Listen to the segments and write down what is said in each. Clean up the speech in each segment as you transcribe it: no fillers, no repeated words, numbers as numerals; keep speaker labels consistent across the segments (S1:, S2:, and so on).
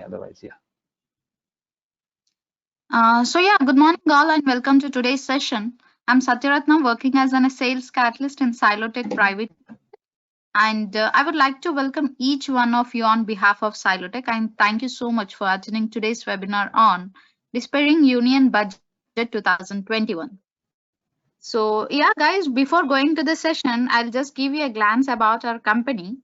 S1: otherwise. Yeah.
S2: Good morning, all, and welcome to today's session. I'm Satyaratna, working as a sales catalyst in Silotech Private, and I would like to welcome each one of you on behalf of Silotech, and thank you so much for attending today's webinar on Despairing Union Budget 2021. So, yeah, guys, before going to the session, I'll just give you a glance about our company.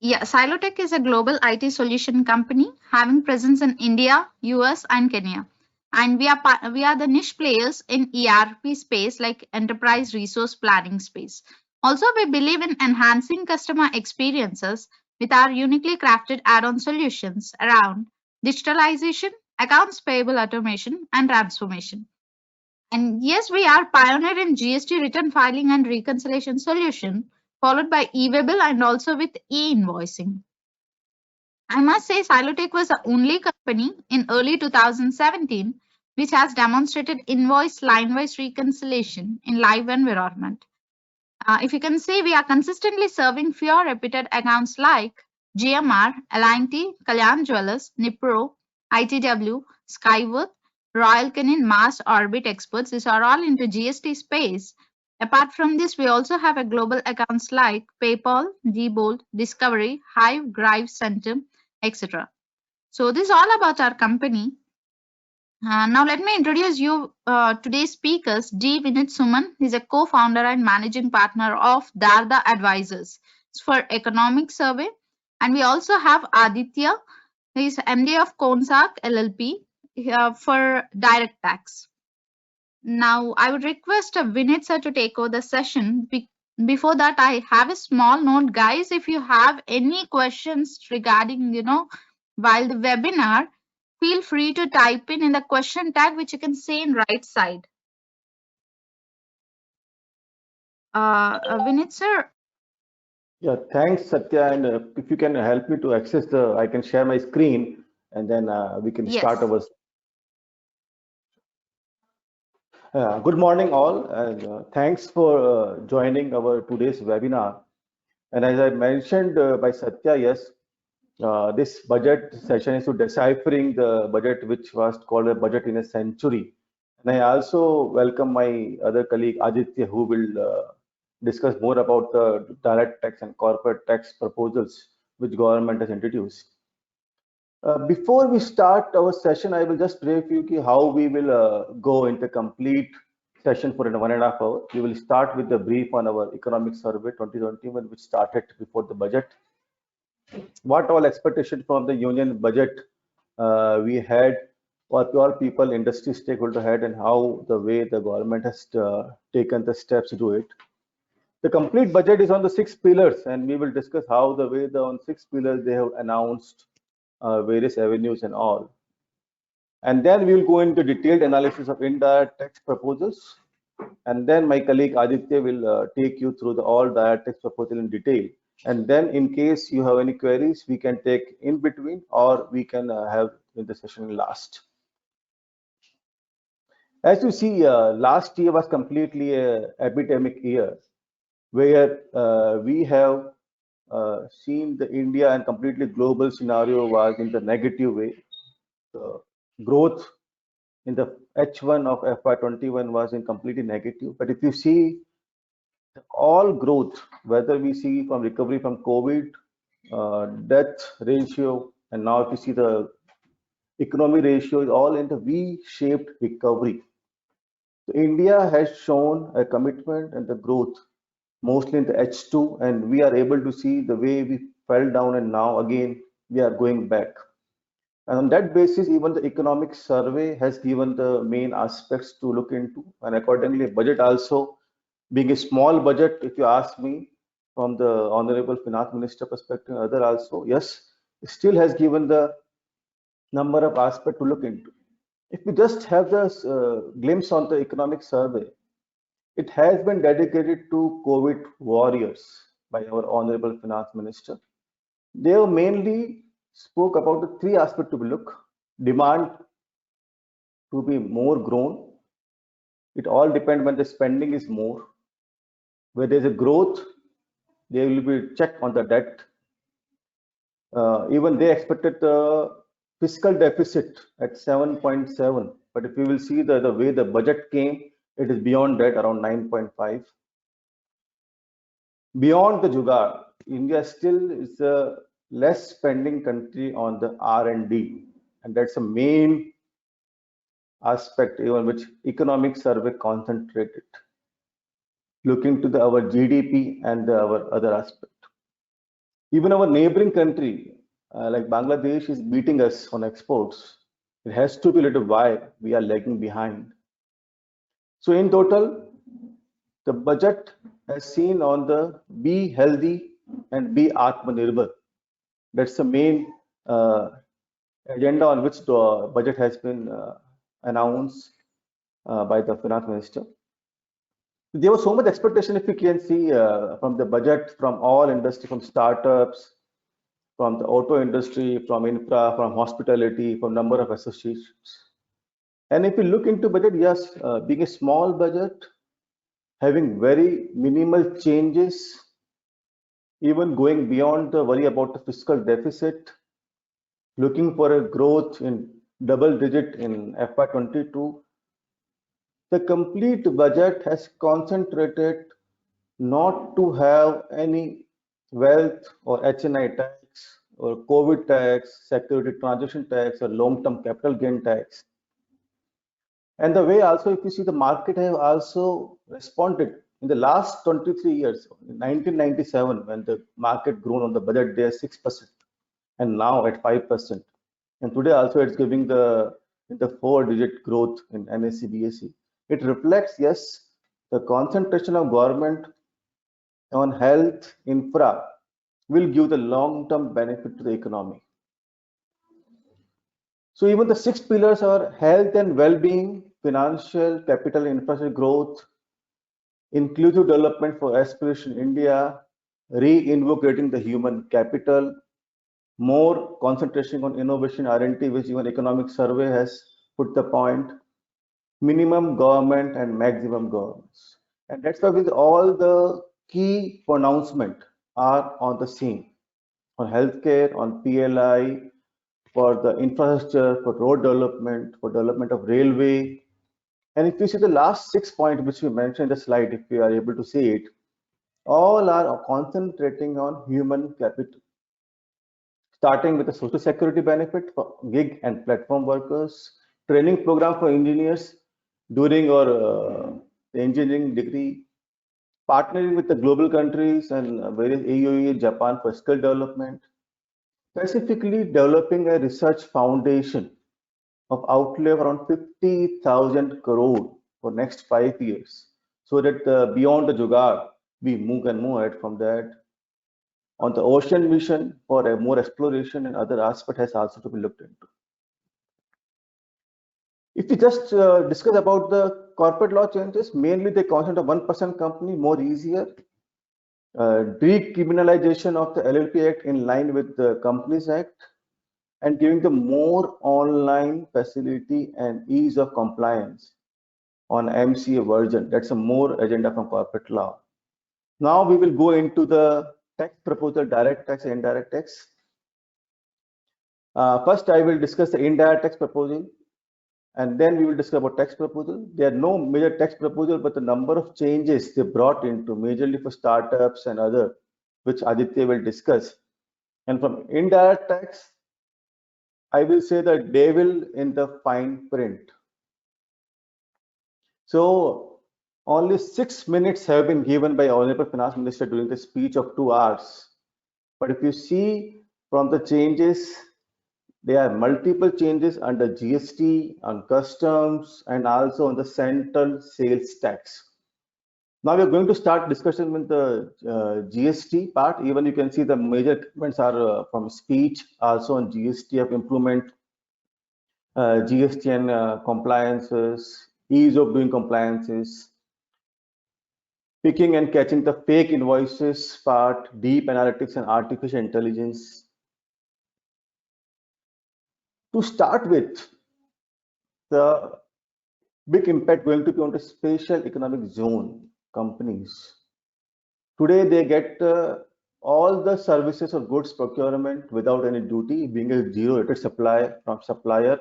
S2: Yeah, Silotech is a global IT solution company having presence in India, US, and Kenya. And we are the niche players in ERP space like enterprise resource planning space. Also, we believe in enhancing customer experiences with our uniquely crafted add-on solutions around digitalization, accounts payable automation, and transformation. And yes, we are pioneer in GST return filing and reconciliation solution, followed by eWebel and also with e-invoicing. I must say Silotech was the only company in early 2017 which has demonstrated invoice line-wise reconciliation in live environment. If you can see, we are consistently serving few repeated accounts like GMR, L&T, Kalyan Jewellers, Nipro, ITW, Skyworth, Royal Canin, Mass Orbit Experts. These are all into GST space. Apart from this, we also have a global accounts like PayPal, Diebold, Discovery, Hive, Grive, Centum, etc. So this is all about our company. Now let me introduce you today's speakers. D. Vinit Suman is a co-founder and managing partner of Darda Advisors for Economic Survey. And we also have Aditya, who is MD of Konsak LLP for Direct Tax. Now I would request Vinit sir to take over the session. Before that, I have a small note. Guys, if you have any questions regarding, while the webinar, feel free to type in the question tag, which you can see in right side. Vinit sir.
S1: Yeah, thanks, Satya. And if you can help me to access I can share my screen, and then we can start our. Good morning, all, and thanks for joining our today's webinar. And as I mentioned by Satya, yes, this budget session is to deciphering the budget, which was called a budget in a century. And I also welcome my other colleague Aditya, who will discuss more about the direct tax and corporate tax proposals which government has introduced. Before we start our session, I will just brief you how we will go into complete session for 1.5 hours. We will start with the brief on our economic survey 2021, which started before the budget. What all expectation from the union budget we had, what all people, industry stakeholder had, and how the way the government has taken the steps to do it. The complete budget is on the 6 pillars, and we will discuss how the way on 6 pillars they have announced various avenues and all. And then we will go into detailed analysis of indirect tax proposals. And then my colleague Aditya will take you through all direct tax proposal in detail. And then in case you have any queries, we can take in between, or we can have in the session last. As you see, last year was completely a epidemic year, where we have seen the India and completely global scenario was in the negative way. The growth in the H1 of FY21 was in completely negative. But if you see all growth, whether we see from recovery from COVID, death ratio, and now if you see the economy ratio is all in the V-shaped recovery. So India has shown a commitment and the growth mostly in the H2, and we are able to see the way we fell down and now again we are going back. And on that basis, even the economic survey has given the main aspects to look into, and accordingly, budget also being a small budget, if you ask me, from the Honorable Finance Minister perspective, other also, yes, still has given the number of aspects to look into. If we just have this glimpse on the economic survey, it has been dedicated to COVID warriors by our Honorable Finance Minister. They have mainly spoke about the 3 aspects to be look: demand to be more grown. It all depends when the spending is more. Where there's a growth, there will be check on the debt. Even they expected the fiscal deficit at 7.7, but if you will see the way the budget came, it is beyond that, around 9.5. Beyond the jugaad, India still is a less spending country on the R&D, and that's a main aspect even which economic survey concentrated, looking to our GDP and our other aspect. Even our neighboring country, like Bangladesh, is beating us on exports. It has to be little why we are lagging behind. So in total, the budget has seen on the be healthy and be Atmanirbhar. That's the main agenda on which the budget has been announced by the finance minister. There was so much expectation, if you can see from the budget, from all industry, from startups, from the auto industry, from infra, from hospitality, from number of associations. And if you look into budget, yes, being a small budget, having very minimal changes, even going beyond the worry about the fiscal deficit, looking for a growth in double digit in FY22, the complete budget has concentrated not to have any wealth or HNI tax or COVID tax, security transition tax or long-term capital gain tax. And the way also, if you see the market have also responded in the last 23 years, in 1997, when the market grown on the budget day 6%, and now at 5%. And today also it's giving the 4-digit growth in NSE, BSE. It reflects, yes, the concentration of government on health infra will give the long-term benefit to the economy. So even the 6 pillars are health and well-being, financial, capital, infrastructure growth, inclusive development for aspiration India, reinvigorating the human capital, more concentration on innovation R&D, which even economic survey has put the point, minimum government and maximum governance. And that's why with all the key pronouncement are on the scene, on healthcare, on PLI, for the infrastructure, for road development, for development of railway. And if you see the last 6 points which we mentioned in the slide, if you are able to see it, all are concentrating on human capital. Starting with the social security benefit for gig and platform workers, training program for engineers during or engineering degree, partnering with the global countries and various AOE, Japan for skill development, specifically developing a research foundation of outlay of around 50,000 crore for next 5 years, so that beyond the jugaad, we move and move ahead from that. On the ocean mission for a more exploration and other aspect has also to be looked into. If we just discuss about the corporate law changes, mainly the concept of 1% company, more easier. Decriminalization of the LLP Act in line with the Companies Act, and giving the more online facility and ease of compliance on MCA version. That's a more agenda from corporate law. Now we will go into the tax proposal, direct tax and indirect tax. First, I will discuss the indirect tax proposal, and then we will discuss about tax proposal. There are no major tax proposal, but the number of changes they brought into, majorly for startups and other, which Aditya will discuss. And from indirect tax, I will say the devil in the fine print. So only 6 minutes have been given by Honorable Finance Minister during the speech of 2 hours. But if you see from the changes, there are multiple changes under GST, on customs, and also on the central sales tax. Now we are going to start discussion with the GST part. Even you can see the major comments are from speech, also on GST of improvement, GST and compliances, ease of doing compliances, picking and catching the fake invoices part, deep analytics and artificial intelligence. To start with, the big impact going to be on the special economic zone companies. Today they get all the services or goods procurement without any duty, being a zero rated supply from supplier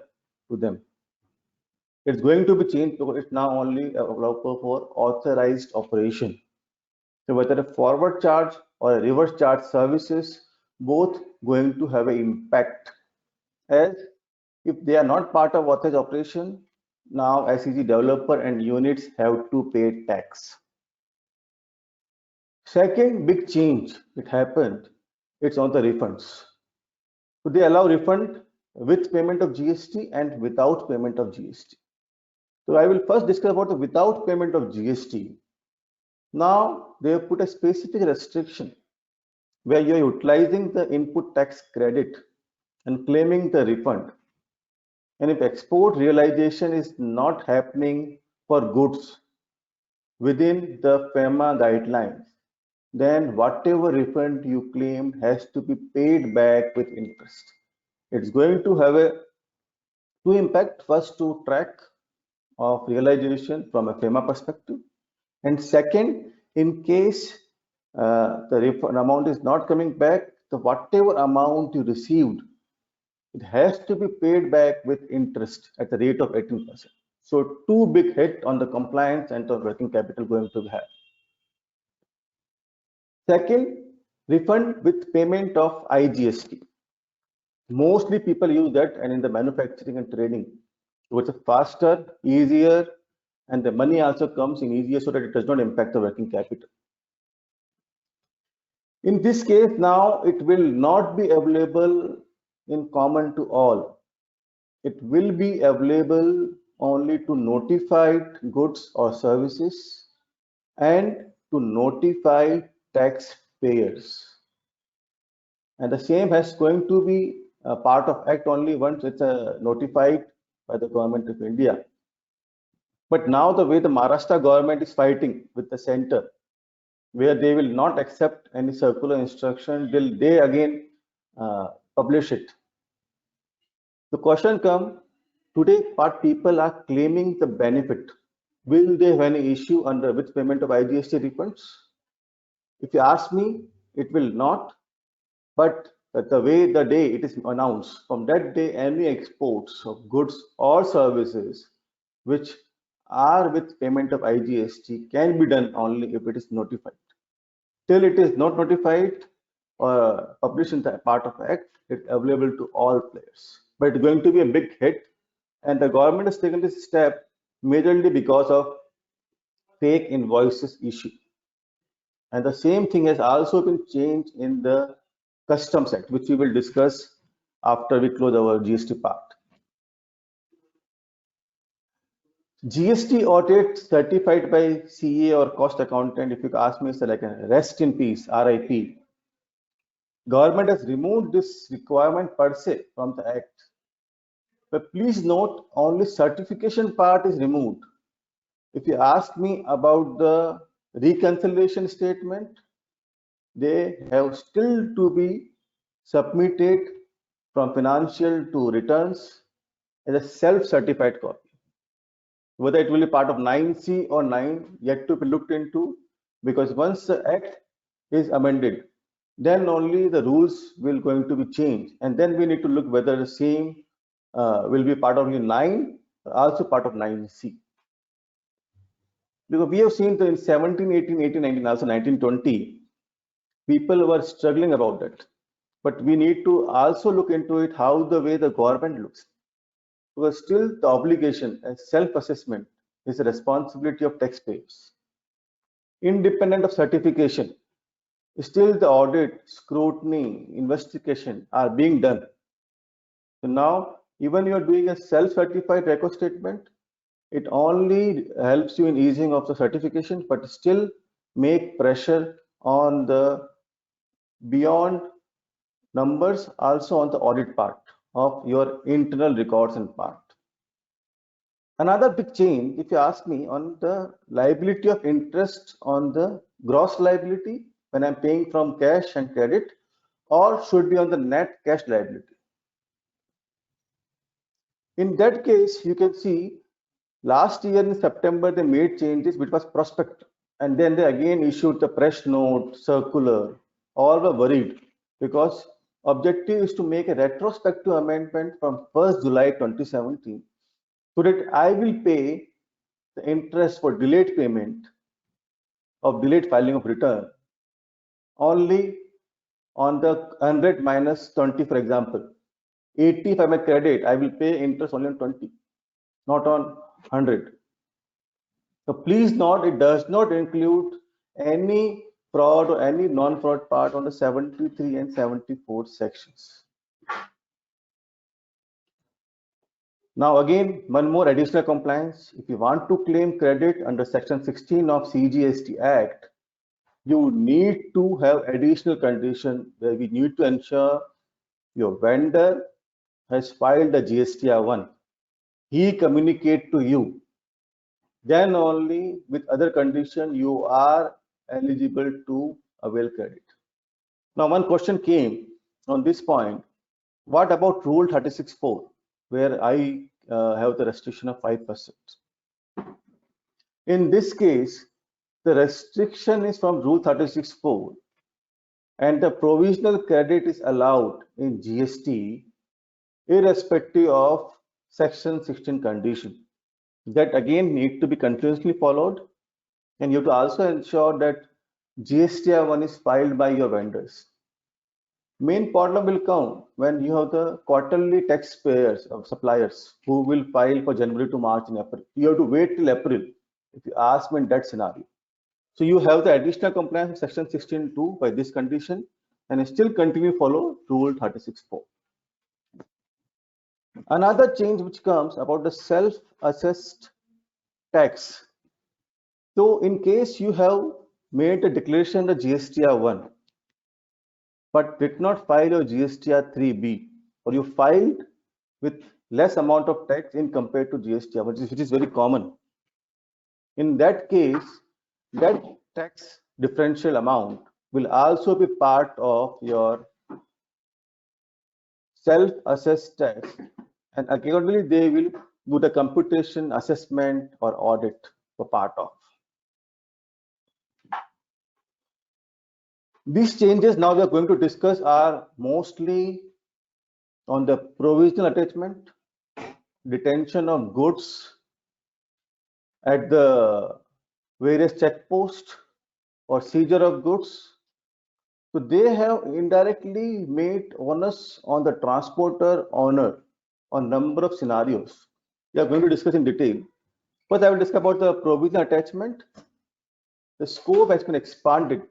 S1: to them. It's going to be changed because it's now only available for authorized operation. So whether a forward charge or a reverse charge services, both going to have an impact, as if they are not part of authorized operation, now SEC developer and units have to pay tax. Second big change it happened, it's on the refunds. So they allow refund with payment of GST and without payment of GST. So I will first discuss about the without payment of GST. Now they have put a specific restriction where you are utilizing the input tax credit and claiming the refund. And if export realization is not happening for goods within the FEMA guidelines, then whatever refund you claim has to be paid back with interest. It's going to have a two impact. First, to track of realization from a FEMA perspective, and second, in case the refund amount is not coming back, the whatever amount you received, it has to be paid back with interest at the rate of 18%. So two big hit on the compliance and the working capital going to have. Second, refund with payment of IGST. Mostly people use that, and in the manufacturing and trading, it's faster, easier, and the money also comes in easier so that it does not impact the working capital. In this case, now it will not be available in common to all. It will be available only to notified goods or services and to notified taxpayers. And the same has going to be a part of Act only once it's notified by the government of India. But now the way the Maharashtra government is fighting with the center, where they will not accept any circular instruction till they again publish it. The question comes, today part people are claiming the benefit. Will they have any issue under with payment of IGST refunds? If you ask me, it will not. But the way the day it is announced, from that day, any exports of goods or services which are with payment of IGST can be done only if it is notified. Till it is not notified or published in the part of Act, it's available to all players. But it's going to be a big hit, and the government has taken this step majorly because of fake invoices issue. And the same thing has also been changed in the Customs Act, which we will discuss after we close our GST part. GST audit certified by CA or cost accountant, if you ask me, is like a rest in peace, RIP. Government has removed this requirement per se from the Act. But please note, only certification part is removed. If you ask me about the reconciliation statement, they have still to be submitted from financial to returns as a self-certified copy. Whether it will be part of 9C or 9, yet to be looked into, because once the Act is amended, then only the rules will going to be changed, and then we need to look whether the same will be part of 9 or also part of 9C. Because we have seen that in 17, 18, 18, 19, also 1920, people were struggling about that. But we need to also look into it how the way the government looks. Because still the obligation and self-assessment is a responsibility of taxpayers. Independent of certification, still the audit, scrutiny, investigation are being done. So now, even you are doing a self-certified record statement, it only helps you in easing of the certification, but still make pressure on the beyond numbers, also on the audit part of your internal records and part. Another big change, if you ask me, on the liability of interest on the gross liability when I'm paying from cash and credit, or should be on the net cash liability. In that case, you can see last year in September, they made changes which was prospective. And then they again issued the press note, circular. All were worried because objective is to make a retrospective amendment from 1st July 2017 so that I will pay the interest for delayed payment of delayed filing of return only on the 100 minus 20, for example. 80 if I make credit, I will pay interest only on 20, not on 100. So please note, it does not include any fraud or any non-fraud part on the 73 and 74 sections. Now again, one more additional compliance. If you want to claim credit under section 16 of CGST Act, you need to have additional condition where we need to ensure your vendor has filed the GSTR1. He communicate to you. Then only with other condition you are eligible to avail credit. Now one question came on this point. What about Rule 36.4, where I have the restriction of 5%? In this case, the restriction is from Rule 36.4 and the provisional credit is allowed in GST irrespective of section 16 condition. That again need to be continuously followed, and you have to also ensure that GSTR1 is filed by your vendors. Main problem will come when you have the quarterly taxpayers of suppliers who will file for January to March and April. You have to wait till April if you ask me in that scenario. So you have the additional compliance section 16.2 by this condition and still continue follow Rule 36.4. Another change which comes about the self-assessed tax. So in case you have made a declaration the GSTR1 but did not file your GSTR3B, or you filed with less amount of tax in compared to GSTR, which is very common. In that case, that tax differential amount will also be part of your self-assessed tax, and accordingly they will do the computation, assessment or audit for part of. These changes now we are going to discuss are mostly on the provisional attachment, detention of goods at the various checkposts or seizure of goods. So they have indirectly made onus on the transporter owner on number of scenarios. We are going to discuss in detail. First, I will discuss about the provisional attachment. The scope has been expanded.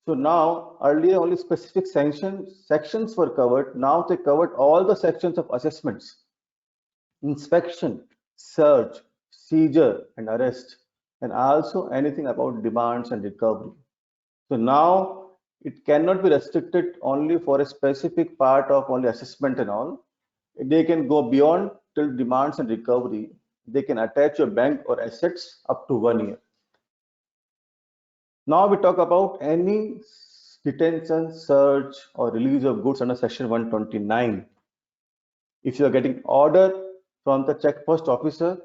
S1: So now earlier only specific sections were covered. Now they covered all the sections of assessments, inspection, search, seizure and arrest, and also anything about demands and recovery. So now it cannot be restricted only for a specific part of only assessment and all. They can go beyond till demands and recovery. They can attach your bank or assets up to 1 year. Now we talk about any detention, search or release of goods under section 129. If you are getting order from the checkpost officer,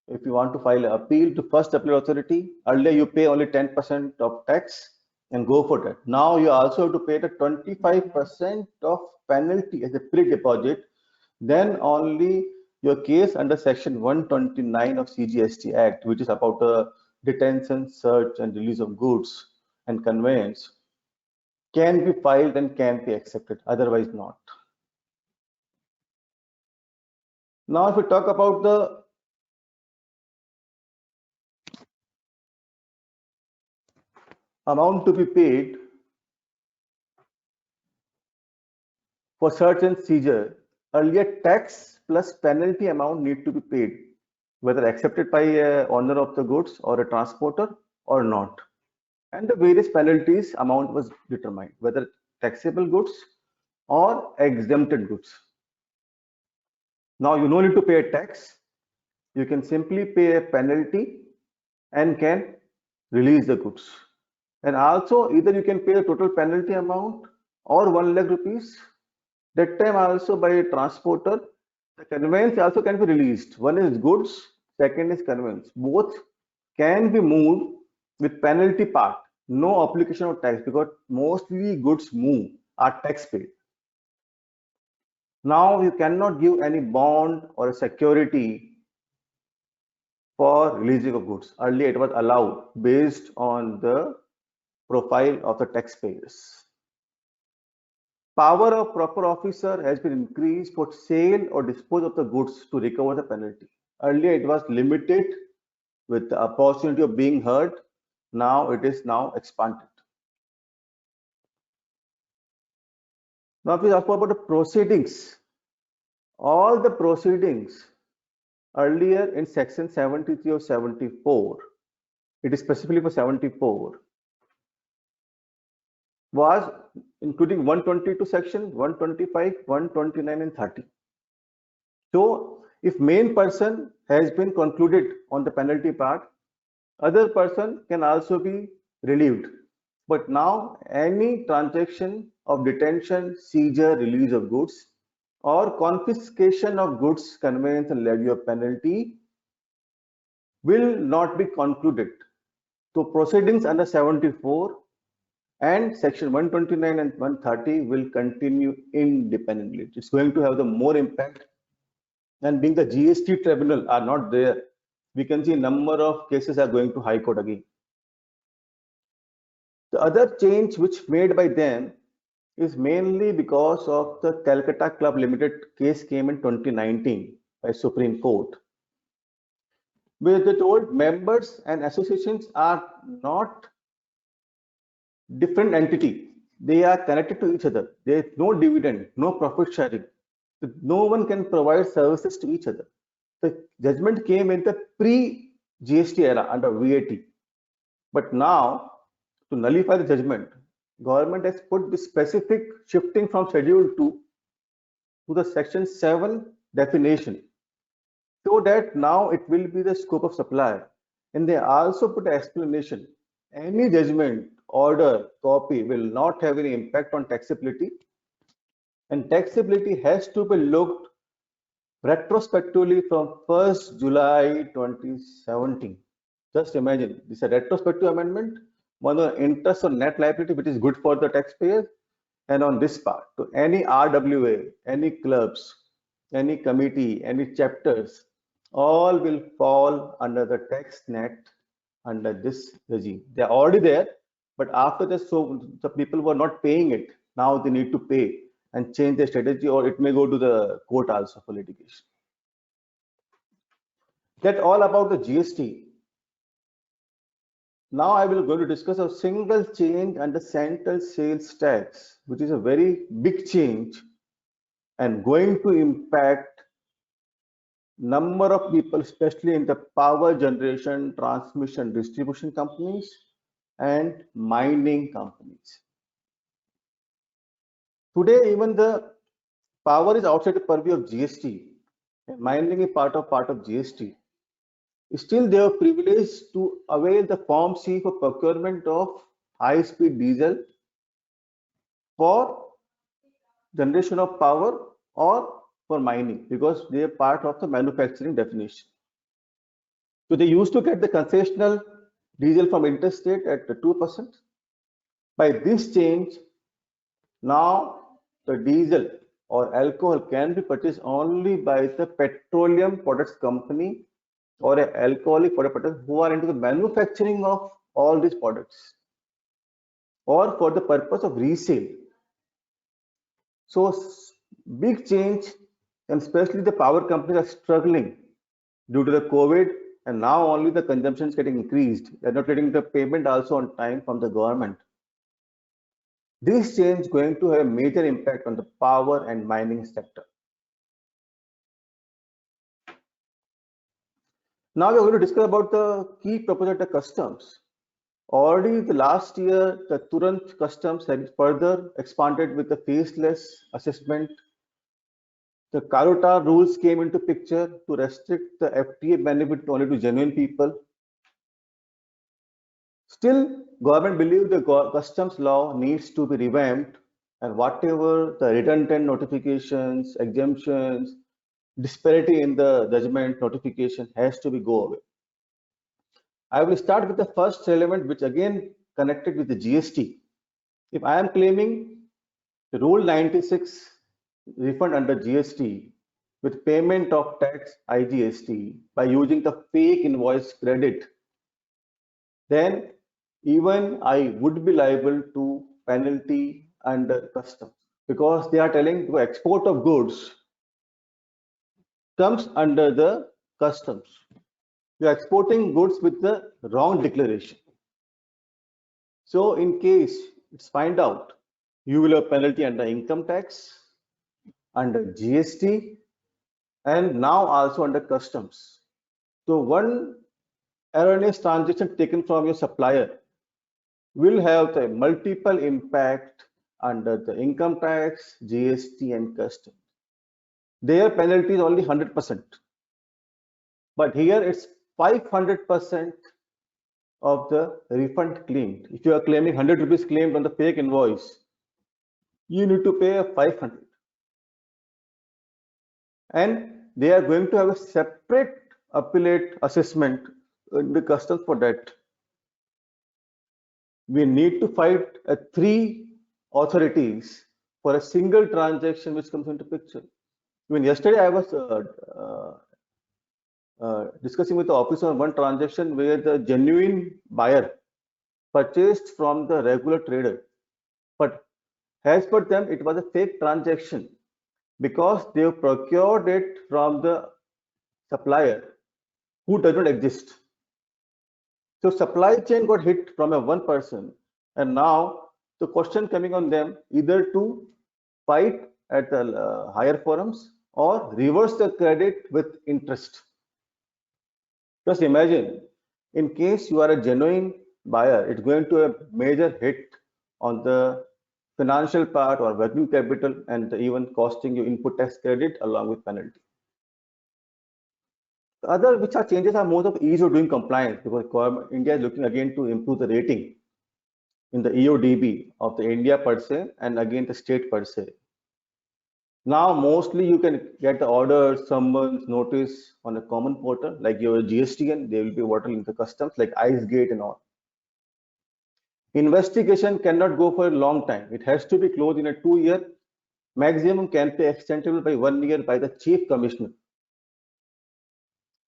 S1: if you want to file an appeal to first appellate authority, earlier you pay only 10% of tax and go for that. Now you also have to pay the 25% of penalty as a pre-deposit. Then only your case under section 129 of CGST Act, which is about the detention, search and release of goods and conveyance, can be filed and can be accepted, otherwise not. Now if we talk about the amount to be paid for search and seizure, earlier tax plus penalty amount need to be paid, whether accepted by a owner of the goods or a transporter or not. And the various penalties amount was determined, whether taxable goods or exempted goods. Now you no need to pay a tax. You can simply pay a penalty and can release the goods. And also either you can pay the total penalty amount or 1 lakh rupees. That time also by a transporter, the conveyance also can be released. One is goods, second is conveyance. Both can be moved with penalty part, no application of tax because mostly goods move are tax paid. Now you cannot give any bond or a security for releasing of goods. Earlier it was allowed based on the profile of the taxpayers. Power of proper officer has been increased for sale or dispose of the goods to recover the penalty. Earlier it was limited with the opportunity of being heard. Now it is now expanded. Now if we talk about the proceedings, all the proceedings earlier in section 73 or 74, it is specifically for 74, was including 122 section, 125, 129 and 30. So if main person has been concluded on the penalty part, other person can also be relieved. But now any transaction of detention, seizure, release of goods or confiscation of goods, conveyance and levy of penalty will not be concluded. So proceedings under 74 and section 129 and 130 will continue independently. It's going to have the more impact. And being the GST tribunal are not there, we can see a number of cases are going to High Court again. The other change which made by them is mainly because of the Calcutta Club Limited case came in 2019 by Supreme Court, where they told members and associations are not different entity. They are connected to each other. There is no dividend, no profit sharing. No one can provide services to each other. The judgment came in the pre-GST era under VAT. But now, to nullify the judgment, government has put the specific shifting from Schedule 2 to the Section 7 definition, so that now it will be the scope of supply. And they also put an explanation. Any judgment, order, copy will not have any impact on taxability. And taxability has to be looked retrospectively from 1st July 2017. Just imagine, this is a retrospective amendment, one on interest on net liability, which is good for the taxpayers, and on this part, to any RWA, any clubs, any committee, any chapters, all will fall under the tax net under this regime. They are already there, but after this, so the people were not paying it. Now they need to pay and change their strategy, or it may go to the court also for litigation. That's all about the GST. Now I will go to discuss a single change under central sales tax, which is a very big change and going to impact number of people, especially in the power generation, transmission, distribution companies and mining companies. Today, even the power is outside the purview of GST, and mining is part of GST. Still, they are privileged to avail the Form C for procurement of high-speed diesel for generation of power or for mining, because they are part of the manufacturing definition. So they used to get the concessional diesel from interstate at 2%. By this change, now the diesel or alcohol can be purchased only by the petroleum products company or an alcoholic product who are into the manufacturing of all these products or for the purpose of resale. So big change, and especially the power companies are struggling due to the COVID, and now only the consumption is getting increased. They're not getting the payment also on time from the government. This change is going to have a major impact on the power and mining sector. Now we're going to discuss about the key proposal to customs. Already the last year, the Turant customs had further expanded with the faceless assessment. The Carota rules came into picture to restrict the FTA benefit only to genuine people. Still, government believes the customs law needs to be revamped, and whatever the redundant notifications, exemptions, disparity in the judgment notification has to be go away. I will start with the first element, which again connected with the GST. If I am claiming Rule 96 refund under GST with payment of tax IGST by using the fake invoice credit, then even I would be liable to penalty under customs, because they are telling the export of goods comes under the customs. You are exporting goods with the wrong declaration. So in case it's find out, you will have penalty under income tax, under GST, and now also under customs. So one erroneous transaction taken from your supplier will have the multiple impact under the income tax, GST, and customs. Their penalty is only 100%, but here it's 500% of the refund claimed. If you are claiming 100 rupees claimed on the fake invoice, you need to pay 500. And they are going to have a separate appellate assessment in the customs for that. We need to fight 3 authorities for a single transaction which comes into picture. Even yesterday I was discussing with the officer on one transaction where the genuine buyer purchased from the regular trader, but as per them it was a fake transaction because they procured it from the supplier who does not exist. So supply chain got hit from a one person, and now the question coming on them either to fight at the higher forums or reverse the credit with interest. Just imagine, in case you are a genuine buyer, it's going to a major hit on the financial part or working capital, and even costing you input tax credit along with penalty. The other which are changes are more of ease of doing compliance, because India is looking again to improve the rating in the EODB of the India per se and again the state per se. Now mostly you can get the order, summons, notice on a common portal like your GSTN. They will be portal in the customs like IceGate and all. Investigation cannot go for a long time. It has to be closed in a 2-year. Maximum can be extendable by 1 year by the Chief Commissioner.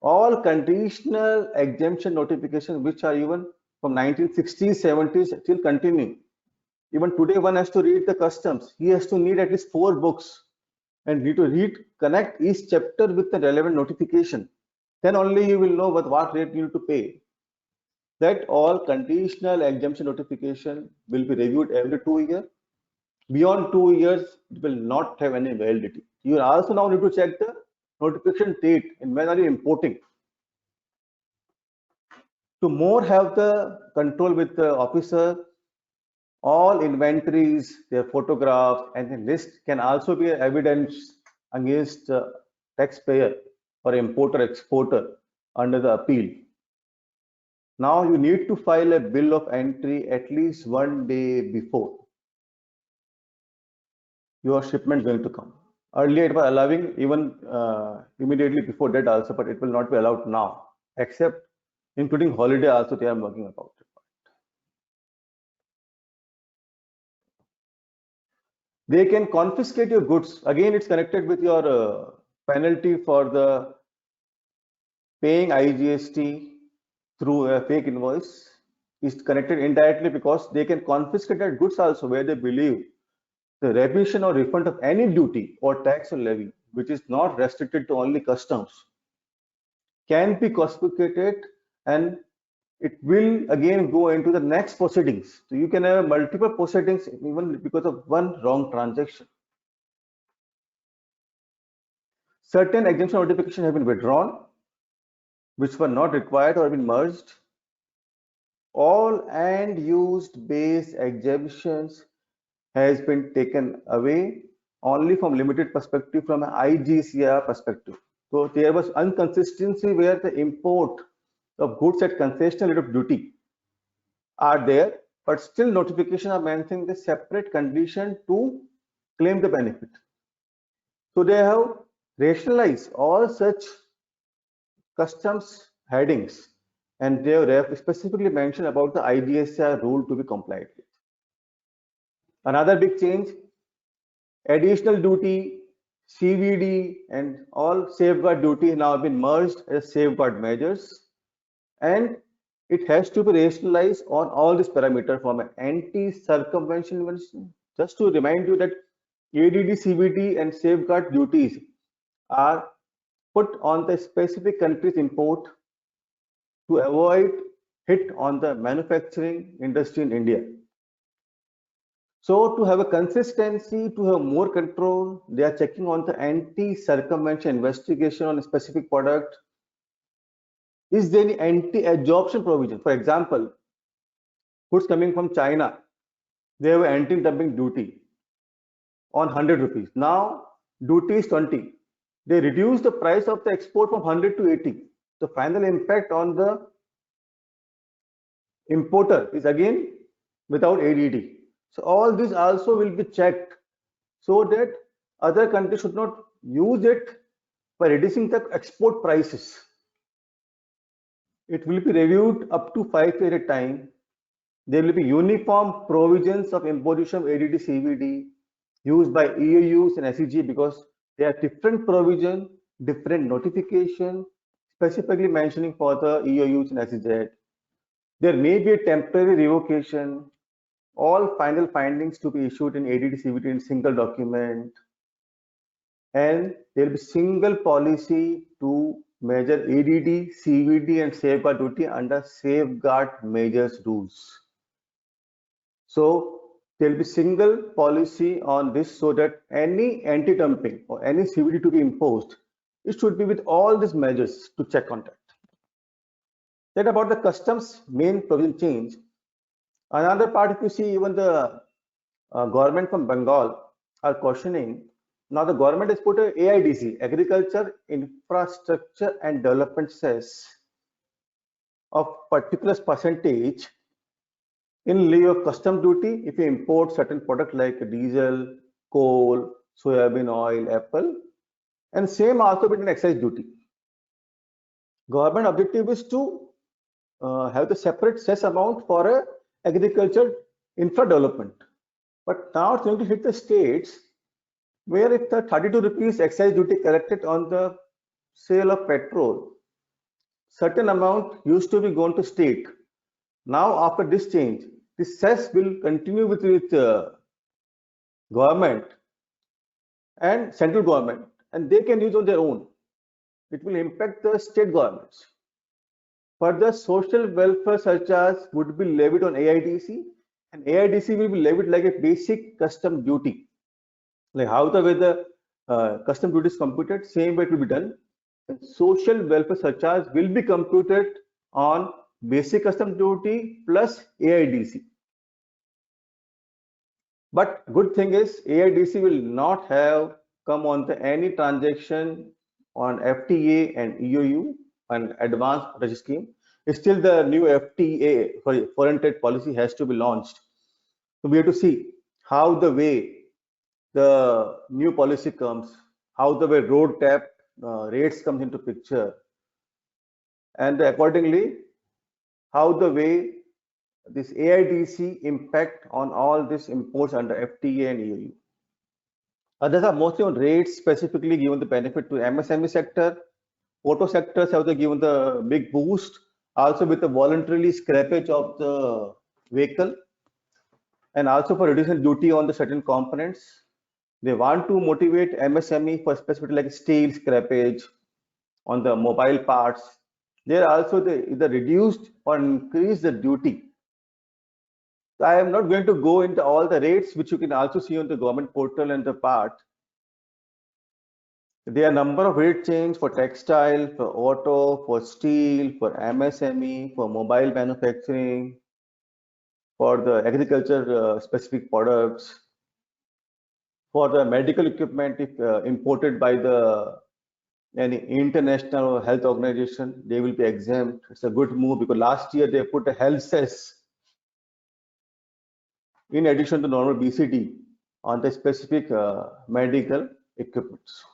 S1: All conditional exemption notifications which are even from 1960s, 70s still continue. Even today one has to read the customs. He has to need at least 4 books and need to connect each chapter with the relevant notification. Then only you will know what rate you need to pay. That all conditional exemption notification will be reviewed every 2 years. Beyond 2 years, it will not have any validity. You also now need to check the notification date and when are you importing. To more have the control with the officer, all inventories, their photographs, and the list can also be evidence against taxpayer or importer exporter under the appeal. Now you need to file a bill of entry at least 1 day before your shipment going to come. Earlier it was allowing even immediately before that also, but it will not be allowed now, except including holiday also they are working about it. They can confiscate your goods. Again, it's connected with your penalty for the paying IGST through a fake invoice is connected indirectly, because they can confiscate that goods also where they believe the remission or refund of any duty or tax or levy which is not restricted to only customs can be confiscated, and it will again go into the next proceedings. So you can have multiple proceedings even because of one wrong transaction. Certain exemption notifications have been withdrawn which were not required or have been merged. All and used base exemptions has been taken away only from limited perspective, from an IGCR perspective. So there was inconsistency where the import of goods at concessional rate of duty are there, but still notification are mentioning the separate condition to claim the benefit. So they have rationalized all such customs headings and they have specifically mentioned about the IGSR rule to be complied with. Another big change, additional duty, CVD, and all safeguard duty have now been merged as safeguard measures, and it has to be rationalized on all these parameters from an anti-circumvention. Just to remind you that ADD, CVD, and safeguard duties are put on the specific country's import to avoid hit on the manufacturing industry in India. So to have a consistency, to have more control, they are checking on the anti-circumvention investigation on a specific product. Is there any anti-adsorption provision? For example, goods coming from China, they have an anti-dumping duty on 100 rupees. Now duty is 20. They reduce the price of the export from 100 to 80. The final impact on the importer is again without ADD. So all this also will be checked so that other countries should not use it by reducing the export prices. It will be reviewed up to 5 years at a time. There will be uniform provisions of imposition of ADD CVD used by EUs and SEG because they are different provision, different notification, specifically mentioning for the EUs and SEZ. There may be a temporary revocation, all final findings to be issued in ADD CVD in single document, and there will be single policy to measure ADD, CVD, and safeguard duty under safeguard measures rules. So there will be single policy on this so that any anti-dumping or any CVD to be imposed, it should be with all these measures to check on that. Then about the customs main provision change. Another part, if you see, even the government from Bengal are questioning. Now the government has put a AIDC, Agriculture Infrastructure and Development Cess, of particular percentage in lieu of custom duty if you import certain product like diesel, coal, soybean oil, apple, and same also with an excise duty. Government objective is to have the separate cess amount for a agriculture infra development. But now it's going to hit the states where if the 32 rupees excise duty collected on the sale of petrol, certain amount used to be going to state. Now after this change, the cess will continue with government and central government, and they can use on their own. It will impact the state governments. Further, social welfare surcharge would be levied on AIDC, and AIDC will be levied like a basic custom duty. Like how the way the custom duty is computed, same way it will be done. And social welfare surcharge will be computed on basic custom duty plus AIDC. But good thing is AIDC will not have come on the any transaction on FTA and EOU and advanced registry scheme. Still the new FTA, foreign trade policy, has to be launched. So we have to see how the way the new policy comes, how the way road tap rates comes into picture, and accordingly how the way this AIDC impact on all these imports under FTA and EOU. Others are mostly on rates, specifically given the benefit to MSME sector. Auto sectors have given the big boost, also with the voluntarily scrappage of the vehicle, and also for reducing duty on the certain components. They want to motivate MSME for specifically like steel scrappage on the mobile parts. They also either reduced or increased the duty. So I am not going to go into all the rates, which you can also see on the government portal and the part. There are a number of rate change for textile, for auto, for steel, for MSME, for mobile manufacturing, for the agriculture specific products, for the medical equipment if imported by the any international health organization, they will be exempt. It's a good move because last year they put a health cess in addition to normal BCD on the specific medical equipments.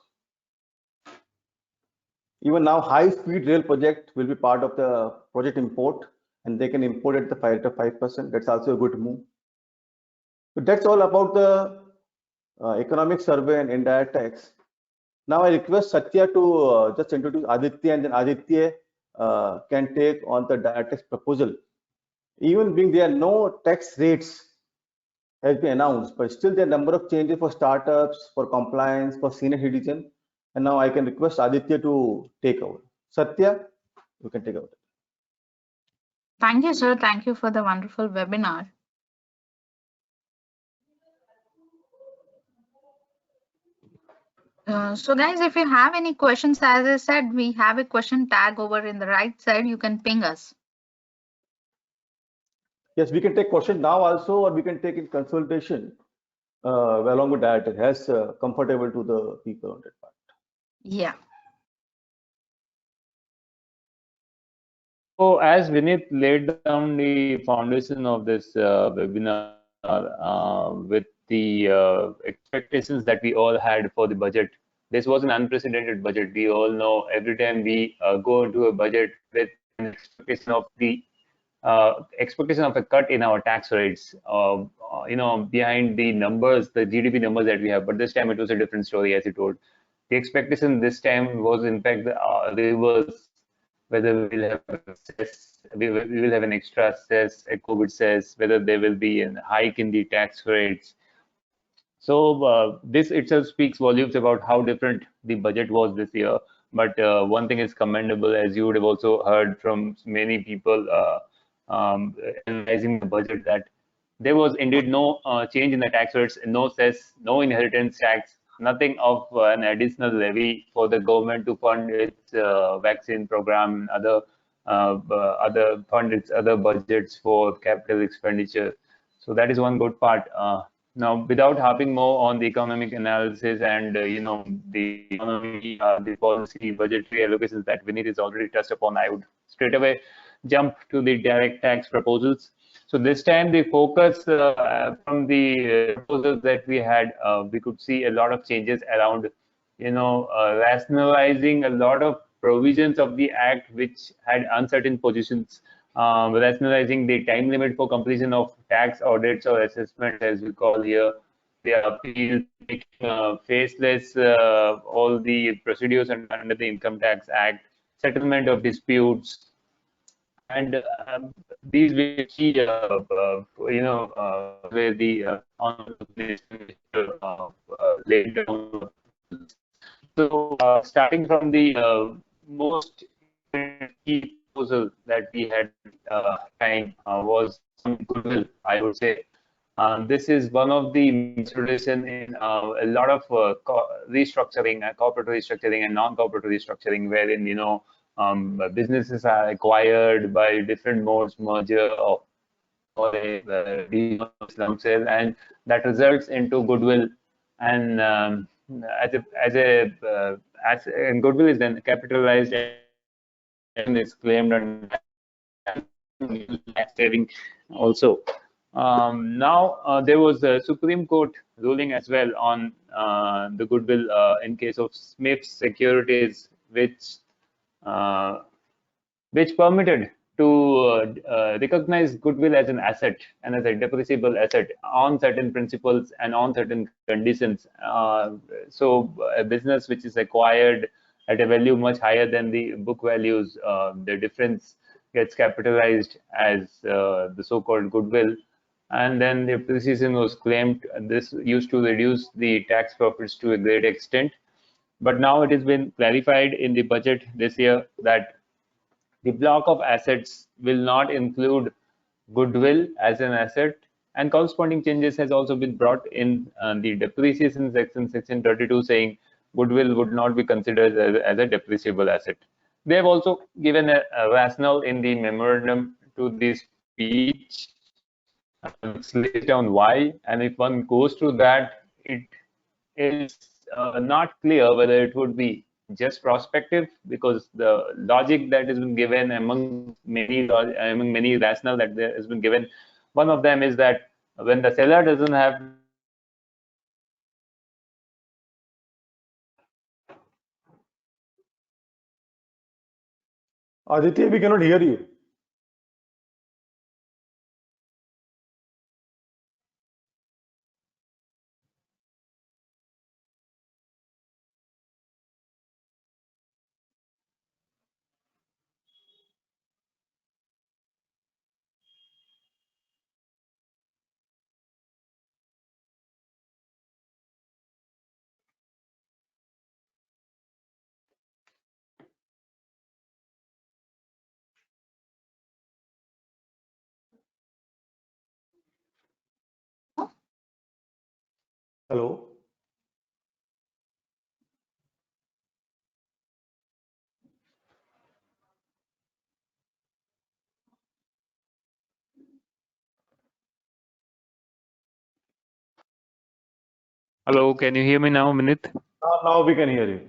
S1: Even now, high-speed rail project will be part of the project import, and they can import at the 5%. That's also a good move. So that's all about the economic survey and indirect tax. Now I request Satya to just introduce Aditya, and then Aditya can take on the direct tax proposal. Even being there are no tax rates has been announced, but still there are number of changes for startups, for compliance, for senior citizen. And now I can request Aditya to take over. Satya, you can take over.
S2: Thank you, sir. Thank you for the wonderful webinar. So guys, if you have any questions, as I said, we have a question tag over in the right side. You can ping us.
S1: Yes, we can take question now also, or we can take in consultation along with that. It has comfortable to the people on that part.
S2: Yeah.
S3: So as Vinith laid down the foundation of this webinar with the expectations that we all had for the budget, this was an unprecedented budget. We all know every time we go into a budget with an expectation of a cut in our tax rates, behind the numbers, the GDP numbers that we have. But this time it was a different story, as you told. The expectation this time was, in fact, reverse. Whether we will have cess, we will have an extra cess, a COVID cess, whether there will be a hike in the tax rates. So this itself speaks volumes about how different the budget was this year. But one thing is commendable, as you would have also heard from many people analyzing the budget, that there was indeed no change in the tax rates, no cess, no inheritance tax, nothing of an additional levy for the government to fund its vaccine program, other fund its other budgets for capital expenditure. So that is one good part. Now, without harping more on the economic analysis and the economy, the policy, budgetary allocations that Vinith has already touched upon, I would straight away jump to the direct tax proposals. So this time the focus from the proposals that we had, we could see a lot of changes around, rationalizing a lot of provisions of the act which had uncertain positions, rationalizing the time limit for completion of tax audits or assessment, as we call here, the appeal, making faceless all the procedures under the Income Tax Act, settlement of disputes, and these will see, where the honorable minister laid down. So, starting from the most key proposal that we had time was goodwill, I would say. This is one of the solution in a lot of restructuring, corporate restructuring and non-corporate restructuring, wherein businesses are acquired by different modes, merger or a slump sale, and that results into goodwill. And and goodwill is then capitalized and is claimed on tax saving also. Now there was a Supreme Court ruling as well on the goodwill in case of Smith's Securities, which permitted to recognize goodwill as an asset and as a depreciable asset on certain principles and on certain conditions. So a business which is acquired at a value much higher than the book values, the difference gets capitalized as the so-called goodwill, and then the depreciation was claimed. This used to reduce the tax profits to a great extent. But now it has been clarified in the budget this year that the block of assets will not include goodwill as an asset, and corresponding changes has also been brought in the depreciation section 32, saying goodwill would not be considered as a depreciable asset. They have also given a rationale in the memorandum to this speech, which lays down why, and if one goes through that, it is not clear whether it would be just prospective, because the logic that has been given among many rationale that has been given, one of them is that when the seller doesn't have
S1: Aditya, we cannot hear you. Hello.
S3: Hello, can you hear me now, Minit?
S1: Now we can hear you.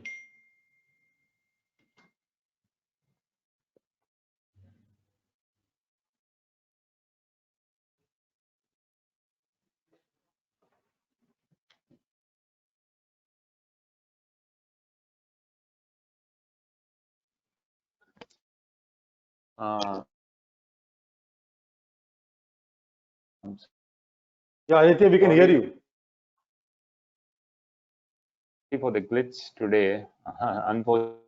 S3: Uh,
S1: Yeah, Aditya, we can hear you.
S3: for the glitch today. Unfortunately,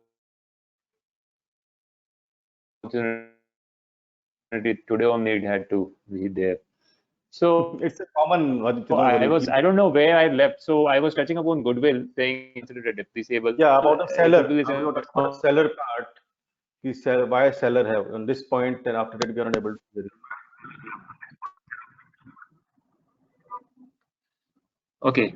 S3: today only it had to be there. So
S1: It's a common, Aditya, don't worry.
S3: I don't know where I left. So I was touching upon goodwill, saying considered a depreciable.
S1: Yeah, about the seller.
S3: Goodwill is
S1: About the seller part. Why seller have on this point, and after that we are not able to hear you.
S3: okay.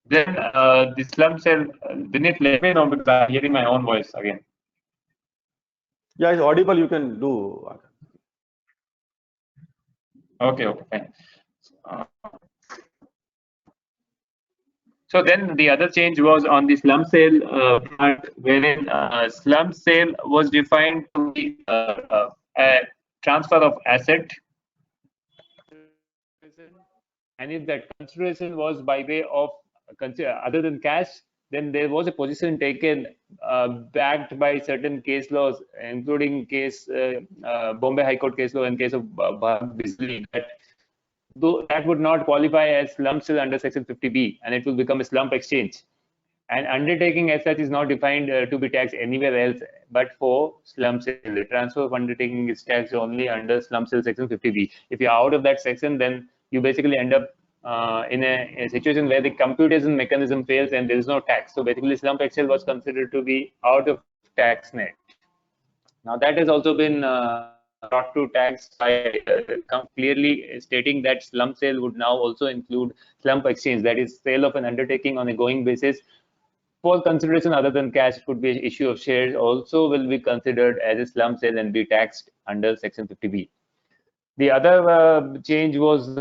S3: Then the slum cell, Vinit, let me know because I'm hearing my own voice again.
S1: Yeah, it's audible. You can do.
S3: Okay, fine. Uh, so then the other change was on the slum sale part, wherein slum sale was defined to be a transfer of asset, and if that consideration was by way of other than cash, then there was a position taken backed by certain case laws, including case Bombay High Court case law and case of Bharat Bijli, that though that would not qualify as slump sale under Section 50B, and it will become a slump exchange. And undertaking as such is not defined to be taxed anywhere else but for slum sale. The transfer of undertaking is taxed only under slum sale Section 50B. If you're out of that section, then you basically end up in a situation where the computation mechanism fails and there is no tax. So basically, slump exchange was considered to be out of tax net. Now that has also been brought to tax by clearly stating that slump sale would now also include slump exchange, that is sale of an undertaking on a going basis for consideration other than cash. Could be issue of shares also will be considered as a slump sale and be taxed under Section 50B. The other change was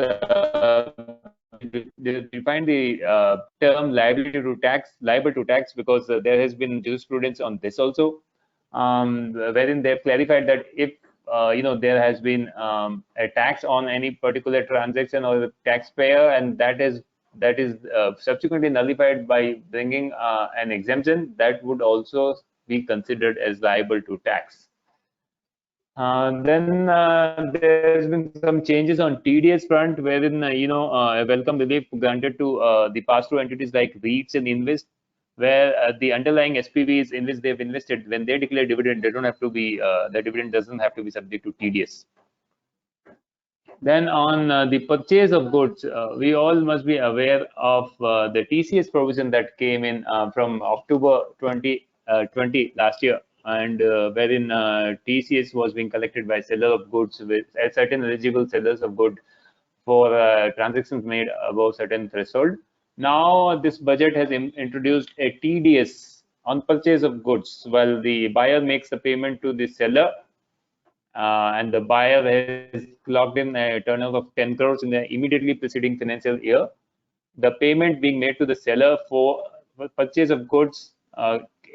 S3: they defined the term liable to tax, because there has been jurisprudence on this also, wherein they've clarified that if there has been a tax on any particular transaction or the taxpayer, and that is subsequently nullified by bringing an exemption, that would also be considered as liable to tax. Then there's been some changes on TDS front, wherein a welcome relief granted to the pass-through entities like REITs and Invest, where the underlying SPVs in which they've invested, when they declare dividend, they don't have to be the dividend doesn't have to be subject to TDS. Then on the purchase of goods, we all must be aware of the TCS provision that came in from October 2020 last year, and wherein TCS was being collected by seller of goods with certain eligible sellers of good for transactions made above certain threshold. Now this budget has introduced a TDS on purchase of goods, while the buyer makes the payment to the seller, and the buyer has clocked in a turnover of 10 crores in the immediately preceding financial year. The payment being made to the seller for purchase of goods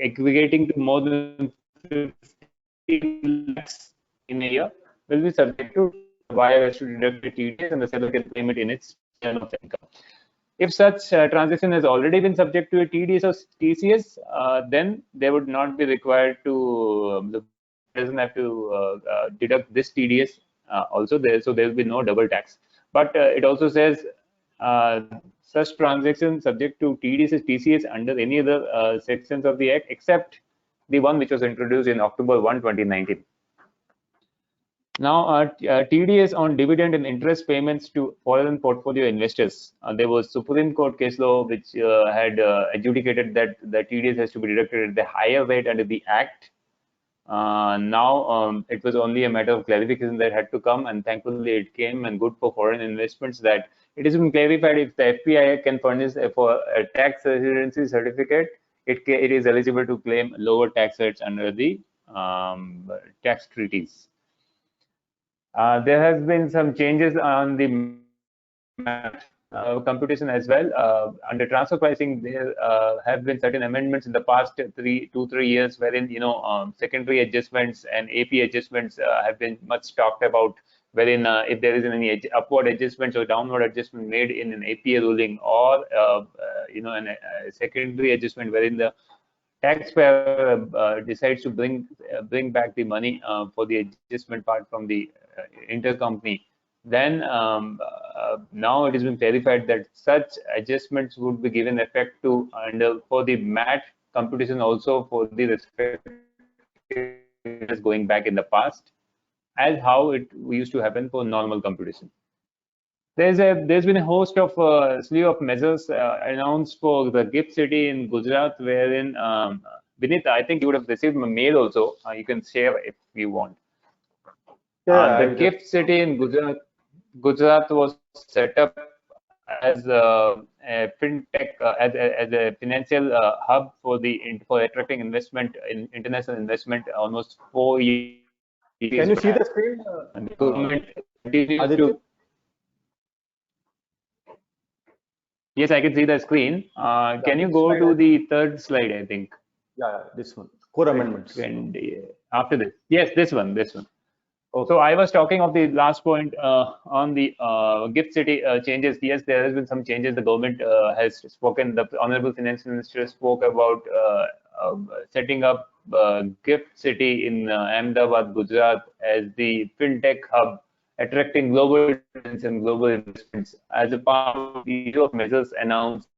S3: aggregating to more than 50 lakhs in a year will be subject to the buyer has to deduct the TDS and the seller can claim it in its turn of income. If such transaction has already been subject to a TDS or TCS, then they would not be required to doesn't have to deduct this TDS also there, so there will be no double tax. But it also says such transactions subject to TDS, TCS under any other sections of the Act except the one which was introduced in October 1, 2019. Now, TDS on dividend and interest payments to foreign portfolio investors. There was Supreme Court case law which had adjudicated that the TDS has to be deducted at the higher rate under the Act. Now it was only a matter of clarification that had to come, and thankfully it came, and good for foreign investments that it has been clarified if the FPI can furnish for a tax residency certificate, it is eligible to claim lower tax rates under the tax treaties. There has been some changes on the computation as well. Under transfer pricing, there have been certain amendments in the past 2 to 3 years, wherein secondary adjustments and AP adjustments have been much talked about. Wherein if there is any upward adjustments or downward adjustment made in an APA ruling, or a secondary adjustment wherein the taxpayer decides to bring back the money for the adjustment part from the intercompany, then now it has been clarified that such adjustments would be given effect to and for the MAT computation also for the respective years going back in the past, as how it used to happen for normal computation. There's been a host of slew of measures announced for the GIFT City in Gujarat, wherein Vinith, I think you would have received a mail also. You can share if you want. The GIFT City in Gujarat was set up as a fintech, as a financial hub for attracting investment in international investment almost 4 years.
S1: Can you see the screen?
S3: And the government continues to. Yes, I can see the screen. Can you go to the third slide, I think?
S1: Yeah, this one. Core amendments.
S3: And after this. Yes, this one. Okay. So I was talking of the last point on the GIFT City changes. Yes, there has been some changes. The government has spoken. The Honorable Finance Minister spoke about setting up GIFT City in Ahmedabad, Gujarat, as the fintech hub, attracting global trends and global investments. As a part of the measures announced,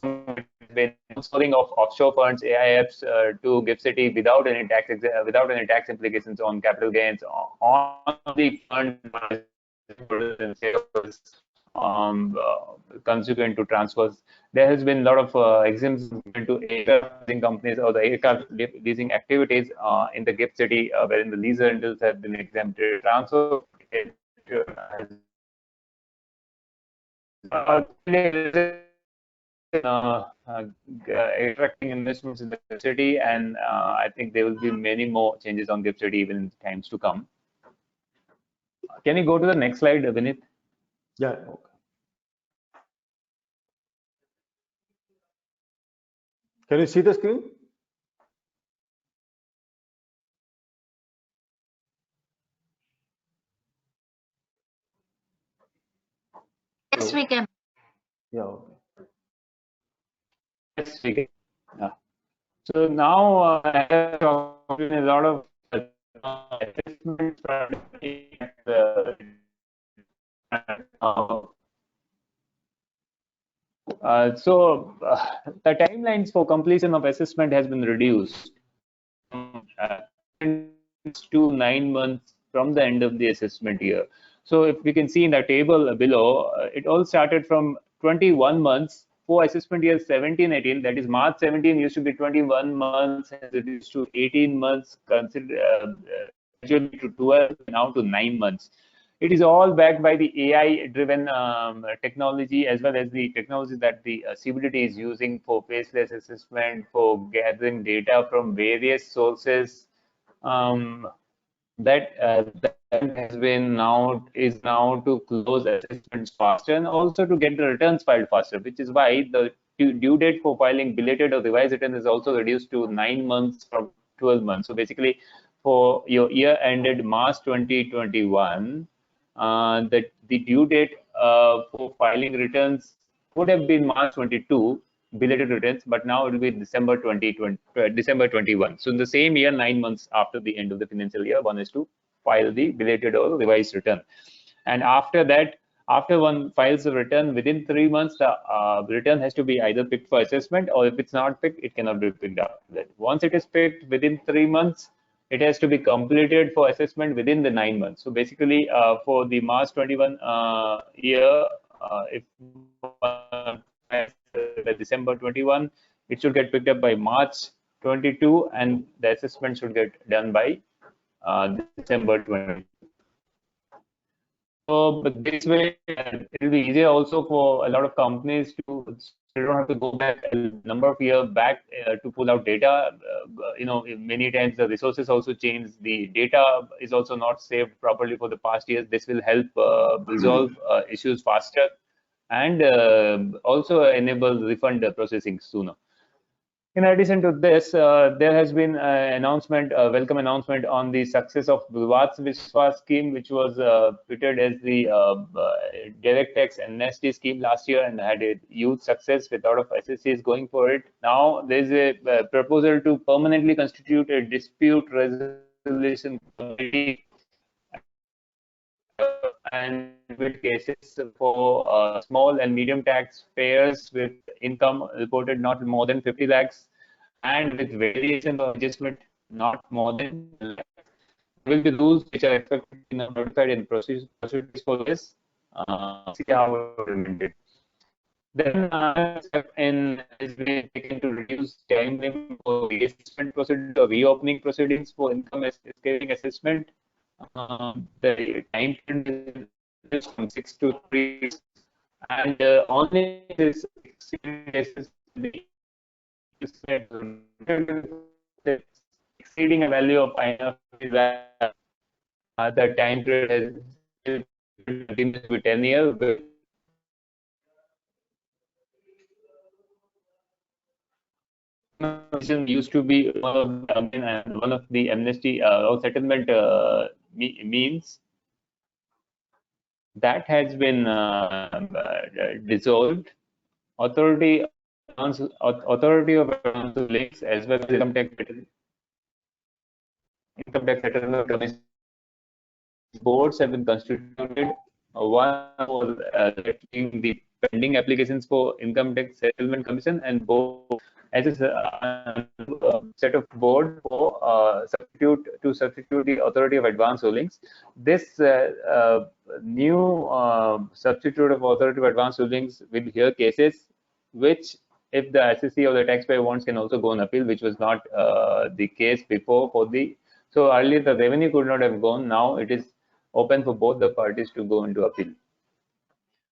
S3: been transferring of offshore funds, AIFs to GIFT City without any tax implications on capital gains on the fund consequent to transfers. There has been a lot of exemptions to aircraft leasing companies or the aircraft leasing activities in the GIFT City, wherein the lease rentals have been exempted. Transfer attracting investments in the city, and I think there will be many more changes on GIFT City even in times to come. Can you go to the next slide, Vinith?
S1: Yeah. Okay. Can you see the screen?
S2: Yes, we can.
S1: Yeah. Okay.
S3: Yes, we can. Yeah. So now I have talked a lot of assessment so the timelines for completion of assessment has been reduced to 9 months from the end of the assessment year. So if we can see in the table below, it all started from 21 months for assessment year 17-18, that is March 17 used to be 21 months, has reduced to 18 months, gradually to 12, now to 9 months. It is all backed by the AI-driven technology, as well as the technology that the CBDT is using for faceless assessment, for gathering data from various sources. That has been is now to close assessments faster, and also to get the returns filed faster, which is why the due date for filing belated or revised return is also reduced to 9 months from 12 months. So basically, for your year ended March 2021, the due date for filing returns would have been March 22 belated returns, but now it will be December 21. So in the same year, 9 months after the end of the financial year, one is to file the belated or revised return. And after that, after one files a return, within 3 months, the return has to be either picked for assessment, or if it's not picked, it cannot be picked up. Once it is picked within 3 months, it has to be completed for assessment within the 9 months. So basically, for the March 21 year, if December 21, it should get picked up by March 22, and the assessment should get done by December 20. So, but this way, it will be easier also for a lot of companies to, they don't have to go back a number of years back to pull out data. Many times the resources also change. The data is also not saved properly for the past years. This will help resolve issues faster and also enable refund processing sooner. In addition to this, there has been an announcement, a welcome announcement on the success of Vivad se Vishwas scheme, which was treated as the direct tax amnesty scheme last year and had a huge success with a lot of SSCs going for it. Now there is a proposal to permanently constitute a dispute resolution committee and with cases for small and medium taxpayers with income reported not more than 50 lakhs and with variation or adjustment not more than will be rules which are expected to be notified in procedures for this. See how implemented. Then step in is being taken to reduce time limit for reassessment procedure or reopening proceedings for income escaping assessment. The time period is from 6 to 3 weeks, and only this cases exceeding a value of INR the time period has continues to be 10 years. Used to be one of the amnesty or settlement means that has been dissolved. Authority of advance links as well as income tax settlement boards have been constituted. One for the pending applications for income tax settlement commission, and both as a set of board for substitute the authority of advance rulings. This new substitute of authority of advance rulings will hear cases which, if the assessee or the taxpayer wants, can also go on appeal, which was not the case before for the. So earlier the revenue could not have gone. Now it is open for both the parties to go into appeal.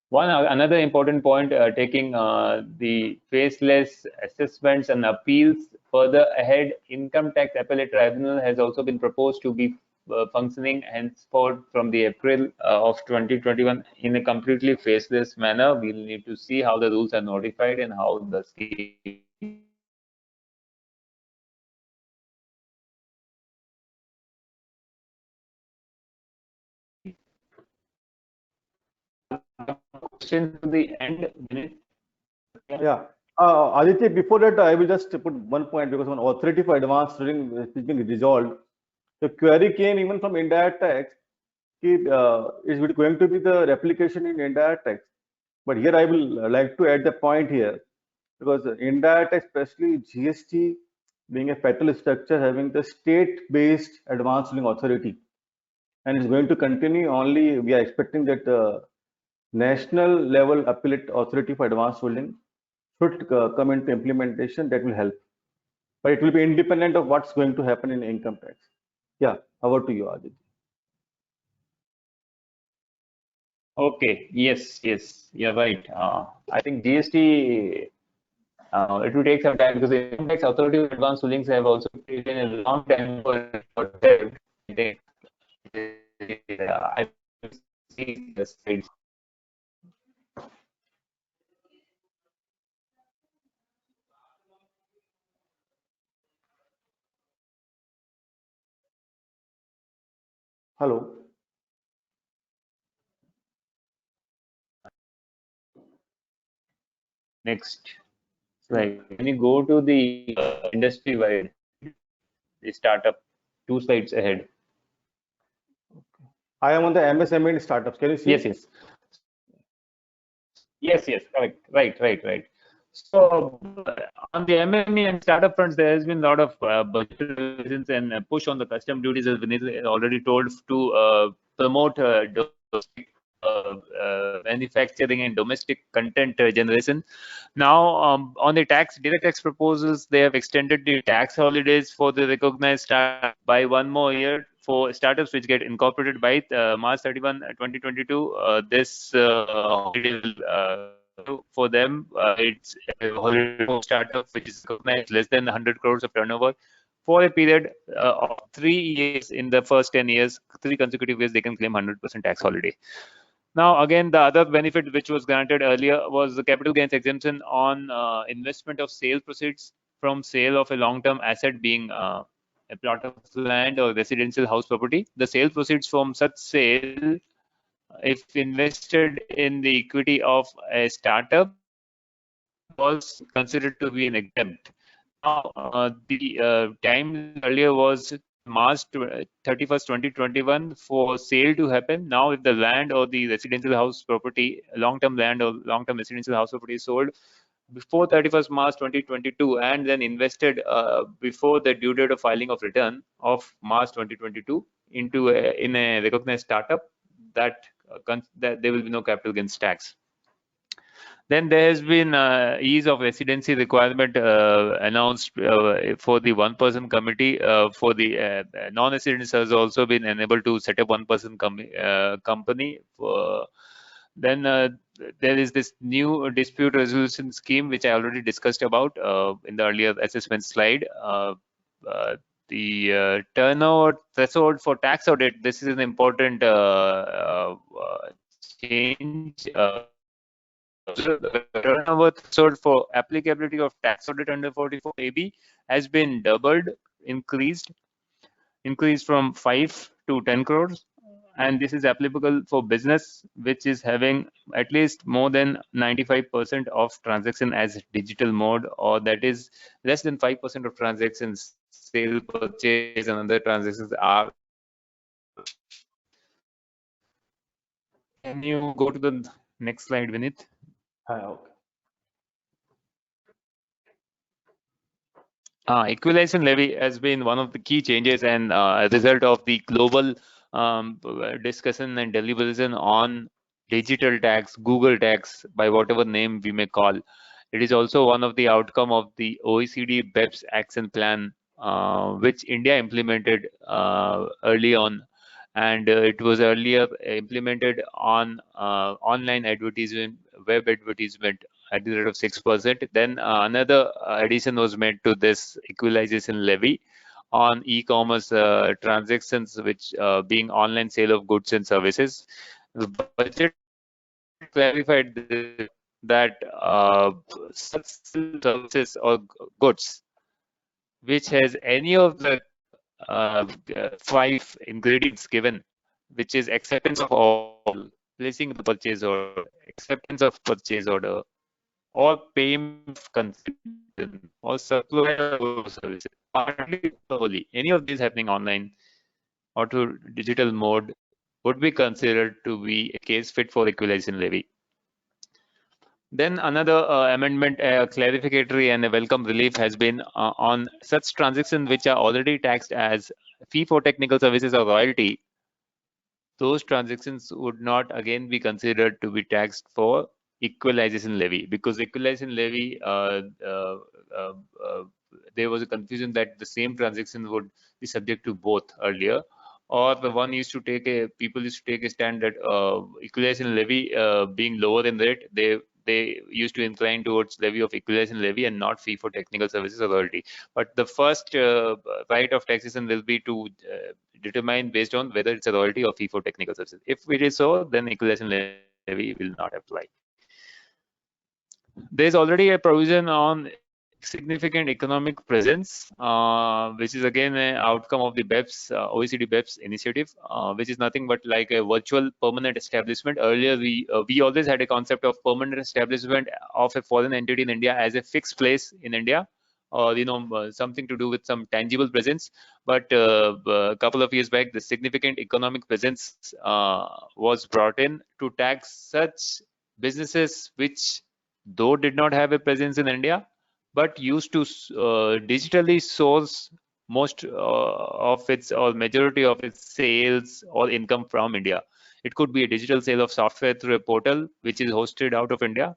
S3: Another important point, taking the faceless assessments and appeals further ahead, income tax appellate tribunal has also been proposed to be functioning henceforth from the April of 2021 in a completely faceless manner. We'll need to see how the rules are notified and how the scheme question to the end.
S1: Yeah. Aditya, before that, I will just put one point, because on authority for advance ruling is being resolved. The query came even from indirect tax. Is it going to be the replication in indirect tax? But here I will like to add the point here, because indirect tax, especially GST, being a federal structure having the state-based advance ruling authority, and it's going to continue only. We are expecting that national level appellate authority for advance ruling should come into implementation. That will help, but it will be independent of what's going to happen in income tax. Yeah, over to you, Aditya.
S3: Okay. Yes. You're right. I think GST. It will take some time, because the income tax authority of advance rulings have also taken a long time for I see the slides.
S1: Hello.
S3: Next slide. When you go to the industry wide, the startup, 2 slides ahead.
S1: I am on the MSME and startups. Can you see?
S3: Yes. Correct. Right. So on the MSME and startup fronts, there has been a lot of budget revisions and push on the custom duties, as Vineet already told, to promote domestic manufacturing and domestic content generation. Now, on the direct tax proposals, they have extended the tax holidays for the recognized start by 1 more year for startups which get incorporated by March 31, 2022. This holiday will for them, it's a holiday for startup which is recognized less than 100 crores of turnover for a period of 3 years. In the first 10 years, 3 consecutive years, they can claim 100% tax holiday. Now, again, the other benefit which was granted earlier was the capital gains exemption on investment of sale proceeds from sale of a long-term asset, being a plot of land or residential house property. The sale proceeds from such sale, if invested in the equity of a startup, was considered to be an exempt. Now, the time earlier was March 31st, 2021 for sale to happen. Now, if the land or the residential house property, long-term land or long-term residential house property is sold before 31st March 2022 and then invested before the due date of filing of return of March 2022 into in a recognized startup, that there will be no capital gains tax. Then there has been ease of residency requirement announced for the one-person committee. For the non-residents has also been enabled to set up one-person company. Then there is this new dispute resolution scheme, which I already discussed about in the earlier assessment slide. The turnover threshold for tax audit, this is an important change. The turnover threshold for applicability of tax audit under 44 AB has been doubled, increased from 5 to 10 crores. And this is applicable for business which is having at least more than 95% of transaction as digital mode, or that is less than 5% of transactions, sale, purchase, and other transactions are. Can you go to the next slide, Vinith?
S1: Okay.
S3: Equalization levy has been one of the key changes and a result of the global discussion and deliberation on digital tax, Google tax, by whatever name we may call. It is also one of the outcome of the OECD BEPS action plan, which India implemented early on. And it was earlier implemented on online advertisement, web advertisement, at the rate of 6%. Then another addition was made to this equalization levy on e-commerce transactions, which being online sale of goods and services. The budget clarified that such services or goods which has any of the 5 ingredients given, which is acceptance of all, placing the purchase order, acceptance of purchase order, or payment of consideration, or supplier of services, partly wholly, any of these happening online or to digital mode would be considered to be a case fit for equalization levy. Then another amendment, clarificatory and a welcome relief, has been on such transactions which are already taxed as fee for technical services or royalty. Those transactions would not again be considered to be taxed for equalization levy, because equalization levy, there was a confusion that the same transaction would be subject to both earlier, or the one used to take people used to take a stand that equalization levy being lower in rate, they used to incline towards levy of equalization levy and not fee for technical services or royalty. But the first right of taxation will be to determine based on whether it's a royalty or fee for technical services. If it is so, then equalization levy will not apply. There's already a provision on significant economic presence, which is again an outcome of the BEPS, OECD BEPS initiative, which is nothing but like a virtual permanent establishment. Earlier, we always had a concept of permanent establishment of a foreign entity in India as a fixed place in India, or something to do with some tangible presence. But a couple of years back, the significant economic presence was brought in to tax such businesses which, though did not have a presence in India, but used to digitally source most of its or majority of its sales or income from India. It could be a digital sale of software through a portal which is hosted out of India,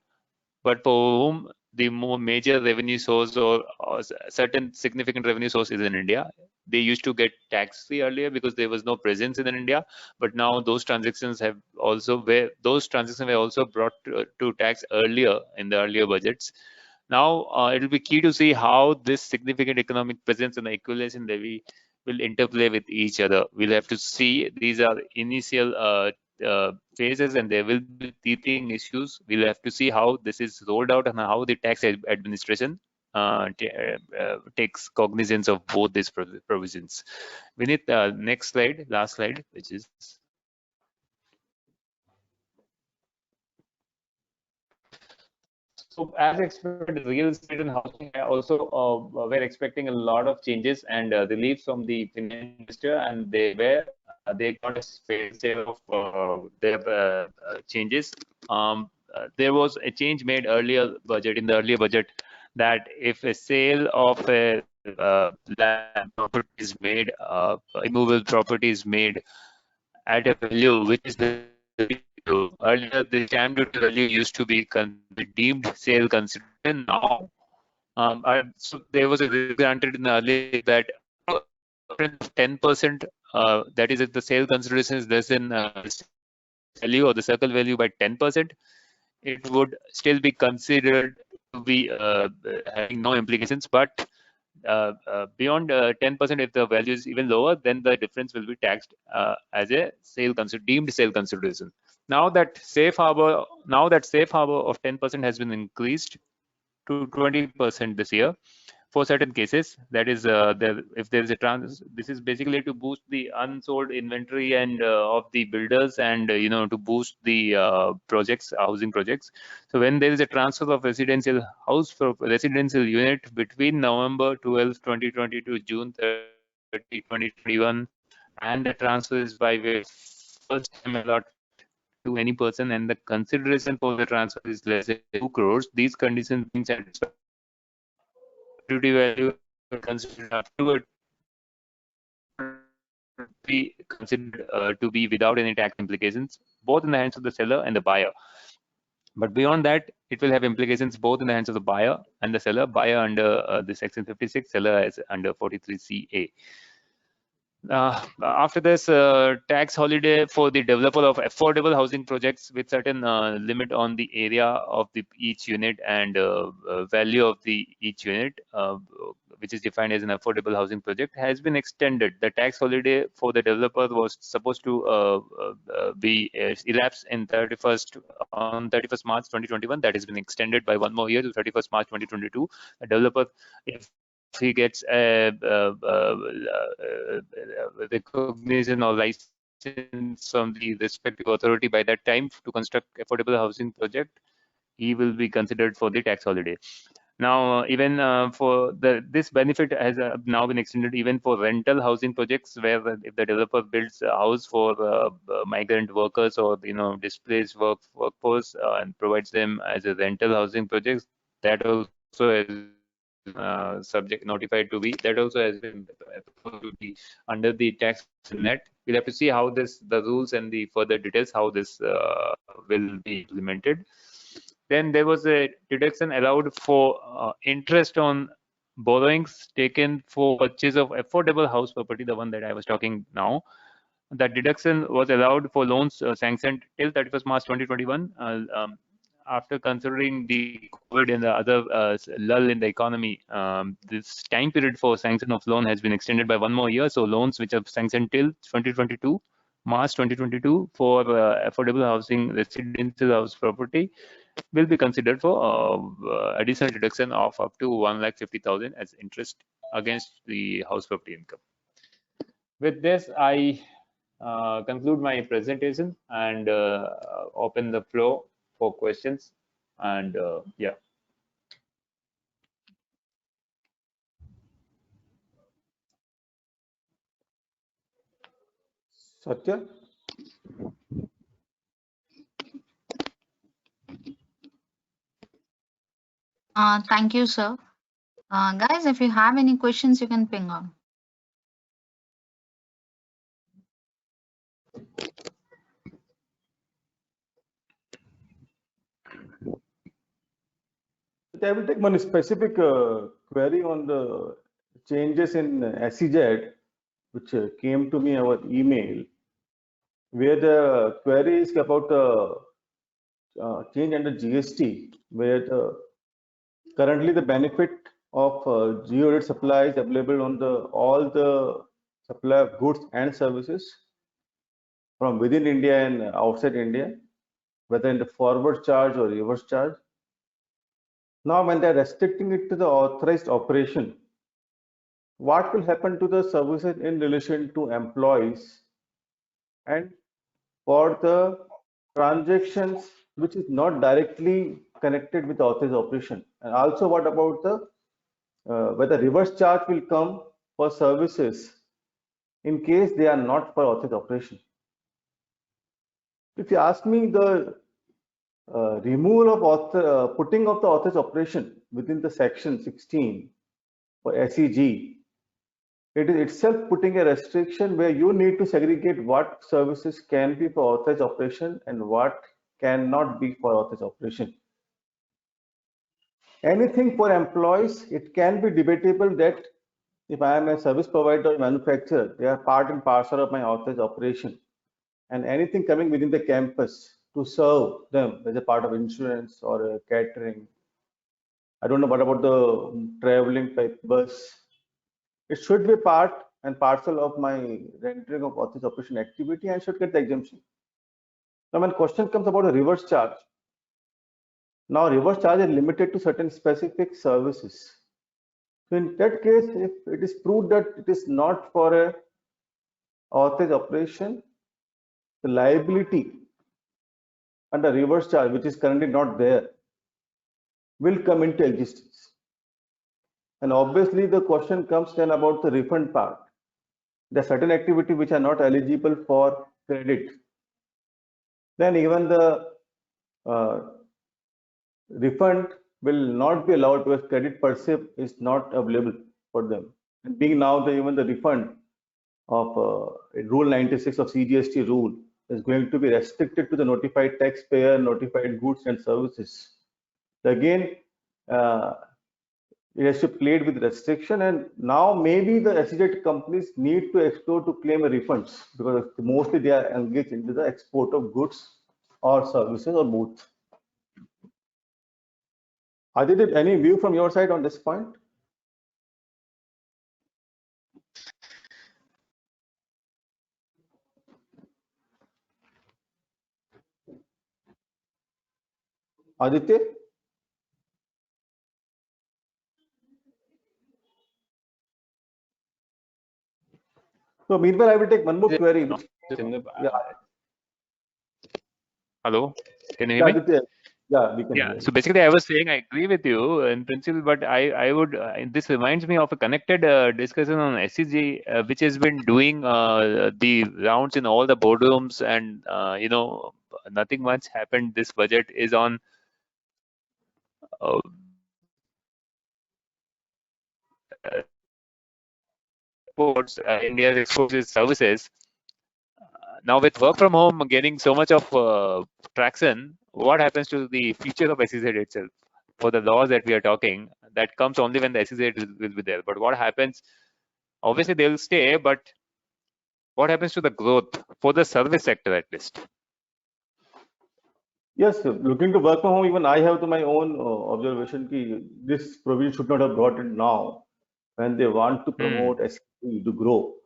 S3: but for whom the more major revenue source or certain significant revenue source is in India. They used to get tax-free earlier because there was no presence in India, but now those transactions have also were also brought to tax earlier in the earlier budgets. Now it will be key to see how this significant economic presence and the equalization levy will interplay with each other. We'll have to see. These are initial phases, and there will be teething issues. We'll have to see how this is rolled out and how the tax administration takes cognizance of both these provisions. Vinit, next slide, last slide, which is. So as expected, real estate and housing also were expecting a lot of changes and relief from the finance minister, and they got a fair share of their changes. There was a change made in the earlier budget that if a sale of a land property is made, immovable property is made at a value which is earlier the stamp duty value used to be deemed sale consideration. Now, so there was a granted in the earlier that 10%, that is if the sale consideration is less than value or the circle value by 10%, it would still be considered to be having no implications. But beyond 10%, if the value is even lower, then the difference will be taxed as a deemed sale consideration. Now that safe harbor of 10% has been increased to 20% this year for certain cases. That is, if there is a this is basically to boost the unsold inventory and of the builders, and to boost the housing projects. So when there is a transfer of residential unit between November 12, 2020 to June 30, 2021, and the transfer is by way first time allotted to any person, and the consideration for the transfer is less than 2 crores, these conditions being satisfied, duty value considered up to it be considered to be without any tax implications, both in the hands of the seller and the buyer. But beyond that, it will have implications both in the hands of the buyer and the seller. Buyer under the Section 56, seller as under 43CA. After this, tax holiday for the developer of affordable housing projects with certain limit on the area of each unit and value of each unit, which is defined as an affordable housing project, has been extended. The tax holiday for the developer was supposed to be elapsed in 31st March 2021. That has been extended by one more year to 31st March 2022. A developer, if he gets a recognition or license from the respective authority by that time to construct affordable housing project, he will be considered for the tax holiday. Now, even for this benefit has now been extended even for rental housing projects, where if the developer builds a house for migrant workers or displaced workforce and provides them as a rental housing project, that also is notified to be, that also has been to be under the tax net. We'll have to see how the rules and the further details, how this will be implemented. Then there was a deduction allowed for interest on borrowings taken for purchase of affordable house property, the one that I was talking now. That deduction was allowed for loans sanctioned till 31st March 2021. After considering the COVID and the other lull in the economy, this time period for sanction of loan has been extended by one more year. So loans which are sanctioned till March 2022 for affordable housing residential house property will be considered for additional deduction of up to 1,50,000 as interest against the house property income. With this, I conclude my presentation and open the floor for questions. And yeah.
S1: Satya?
S2: Thank you, sir. Guys, if you have any questions, you can ping on.
S1: I will take one specific query on the changes in SEZ, which came to me over email, where the query is about the change under GST, where currently the benefit of zero rate supply is available on all the supply of goods and services from within India and outside India, whether in the forward charge or reverse charge. Now, when they're restricting it to the authorized operation, what will happen to the services in relation to employees and for the transactions which is not directly connected with the authorized operation? And also, what about the whether reverse charge will come for services in case they are not for authorized operation? If you ask me, the removal of putting of the authorized operation within the section 16 for SEG, it is itself putting a restriction where you need to segregate what services can be for authorized operation and what cannot be for authorized operation. Anything for employees, it can be debatable that if I am a service provider or manufacturer, they are part and parcel of my authorized operation. And anything coming within the campus to serve them as a part of insurance or catering. I don't know what about the traveling by bus. It should be part and parcel of my rendering of authorized operation activity and should get the exemption. Now, when question comes about the reverse charge, now reverse charge is limited to certain specific services. So in that case, if it is proved that it is not for a authorized operation, the liability under reverse charge, which is currently not there, will come into existence. And obviously the question comes then about the refund part. There are certain activities which are not eligible for credit. Then even the refund will not be allowed because credit per se is not available for them. And being now even the refund of Rule 96 of CGST rule is going to be restricted to the notified taxpayer, notified goods and services. Again, it has to played with restriction, and now maybe the SEZ companies need to explore to claim refunds because mostly they are engaged into the export of goods or services or both. Aditya, any view from your side on this point? Aditya? So meanwhile, I will take one more query. Which,
S3: Hello, can you hear me?
S1: Aditya, yeah, we can.
S3: Yeah, so basically I was saying I agree with you in principle, but I would, this reminds me of a connected discussion on SEG, which has been doing the rounds in all the boardrooms, and you know, nothing much happened. This budget is on exports, India's exports services. Now with work from home getting so much of traction, what happens to the future of SEZ itself? For the laws that we are talking, that comes only when the SEZ will be there. But what happens? Obviously, they will stay, but what happens to the growth for the service sector at least?
S1: Yes, looking to work from home, even I have to my own observation ki this provision should not have brought it now when they want to promote SEZ to grow.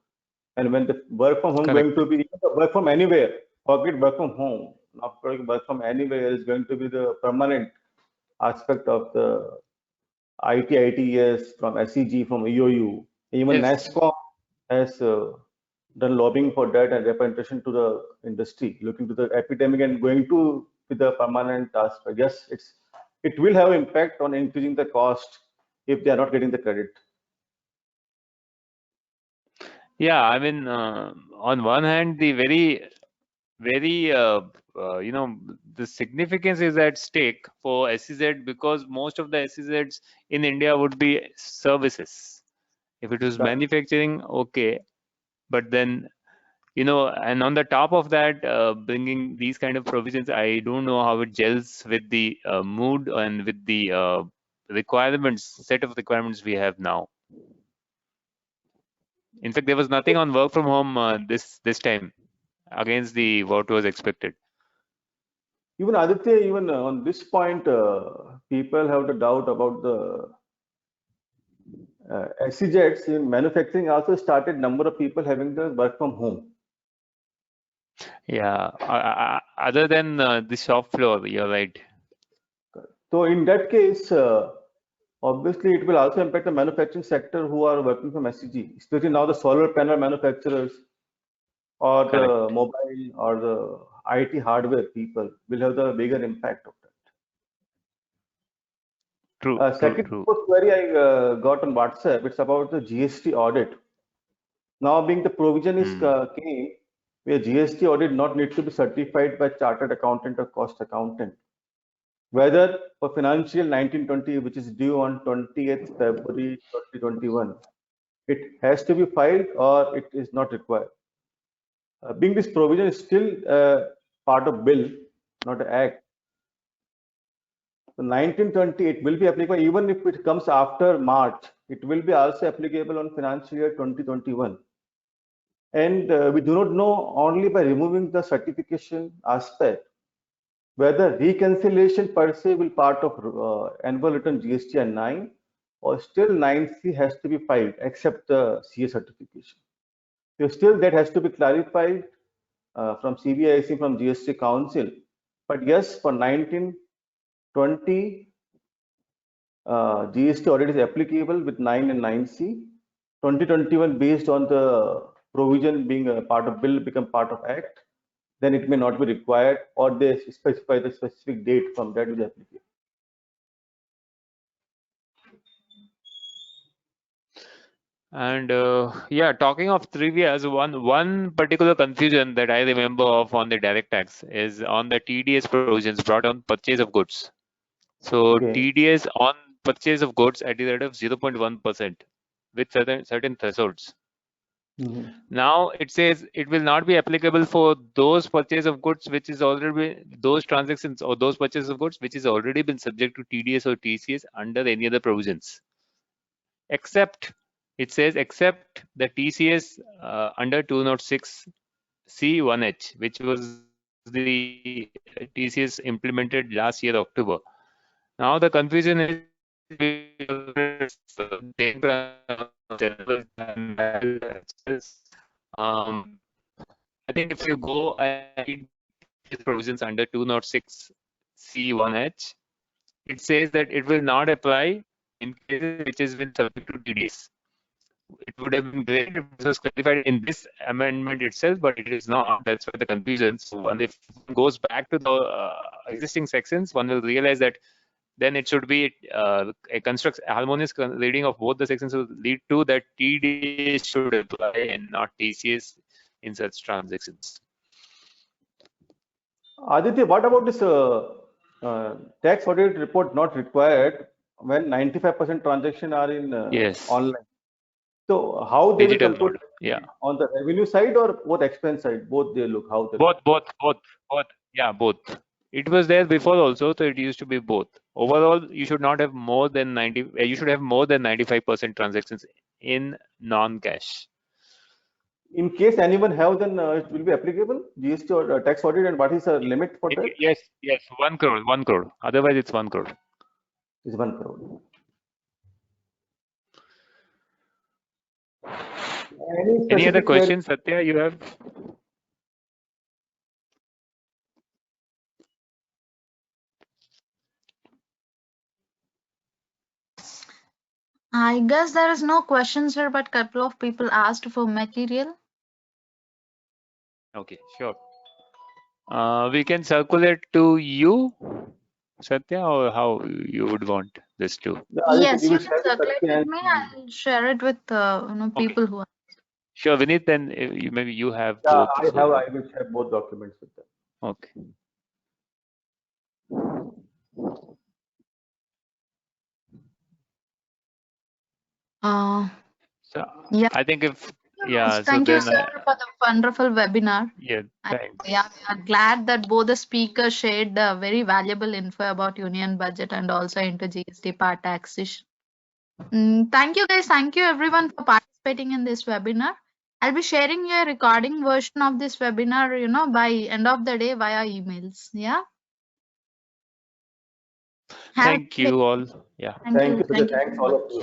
S1: And when the work from home going to be work from anywhere, forget work from home. After work from anywhere is going to be the permanent aspect of the IT, ITES from SEG, from EOU. Even NASSCOM has done lobbying for that and representation to the industry, looking to the epidemic and going to with the permanent aspect. Yes, it will have impact on increasing the cost if they are not getting the credit.
S3: Yeah, I mean, on one hand, the very you know, the significance is at stake for SEZ because most of the SEZs in India would be services. If it was manufacturing, okay, but then, you know, and on the top of that, bringing these kind of provisions, I don't know how it gels with the mood and with the set of requirements we have now. In fact, there was nothing on work from home this time against the what was expected.
S1: Even Aditya, even on this point, people have the doubt about the SEZs in manufacturing also started number of people having the work from home.
S3: Yeah, other than the shop floor, you're right.
S1: So in that case, obviously it will also impact the manufacturing sector who are working from SEZ, especially now the solar panel manufacturers or the mobile or the IT hardware people will have the bigger impact of that. Second query I got on WhatsApp, it's about the GST audit. Now being the provision is came where GST audit not need to be certified by chartered accountant or cost accountant. Whether for financial 1920, which is due on 28th February 2021, it has to be filed or it is not required. Being this provision is still part of bill, not an act. So 1920, it will be applicable even if it comes after March. It will be also applicable on financial year 2021. And we do not know only by removing the certification aspect whether reconciliation per se will part of annual return GST and 9 or still 9C has to be filed except the CA certification. So still that has to be clarified from CBIC, from GST Council. But yes, for 1920, GST audit is applicable with 9 and 9C. 2021, based on the provision being a part of bill, become part of act, then it may not be required, or they specify the specific date from that to the application.
S3: And yeah, talking of trivias, one particular confusion that I remember of on the direct tax is on the TDS provisions brought on purchase of goods. So TDS on purchase of goods at the rate of 0.1% with certain thresholds. Now it says it will not be applicable for those purchase of goods which is already those transactions or those purchase of goods which is already been subject to TDS or TCS under any other provisions, except it says except the TCS under 206 C1H, which was the TCS implemented last year October. Now the confusion is I think if you go and provisions under 206 C1H, it says that it will not apply in cases which has been subject to TDS. It would have been great if it was clarified in this amendment itself, but it is not. That's why the confusion. So one, if one goes back to the existing sections, one will realize that then it should be a harmonious reading of both the sections will lead to that TDS should apply and not TCS in such transactions.
S1: Aditya, what about this tax audit report not required when 95% transactions are in online? So how they will compute on the revenue side or both expense side? Both they look how they
S3: both. Yeah, both. It was there before also, so it used to be both. Overall, you should not have more than 90. You should have more than 95% transactions in non-cash.
S1: In case anyone have, then it will be applicable GST or tax audit, and what is the limit for that?
S3: Yes, 1 crore, 1 crore. Otherwise, it's 1 crore.
S1: It's 1 crore.
S3: Any other questions, Satya, you have?
S2: I guess there is no questions here, but a couple of people asked for material.
S3: Okay, sure. We can circulate to you, Satya, or how you would want this to?
S2: Yes, you can circulate with me. I'll share it with people who are.
S3: Sure, Vineet, then maybe you have
S1: both. I will share both documents with them.
S3: Okay. So
S2: yeah,
S3: I think if Yeah, so
S2: Thank you,
S3: then,
S2: sir, for the wonderful webinar.
S3: yeah,
S2: And
S3: thanks.
S2: yeah, we are glad that both the speakers shared very valuable info about union budget and also into GST part taxation. Thank you, guys. Thank you, everyone, for participating in this webinar. I'll be sharing a recording version of this webinar, by end of the day via emails. Yeah. Have a
S3: Thank
S2: good day.
S3: you all. Yeah.
S2: Thank
S1: Thank
S2: you.
S1: you, Sujay.
S2: Thank you
S1: Thanks
S2: so
S1: all
S2: much.
S1: of you.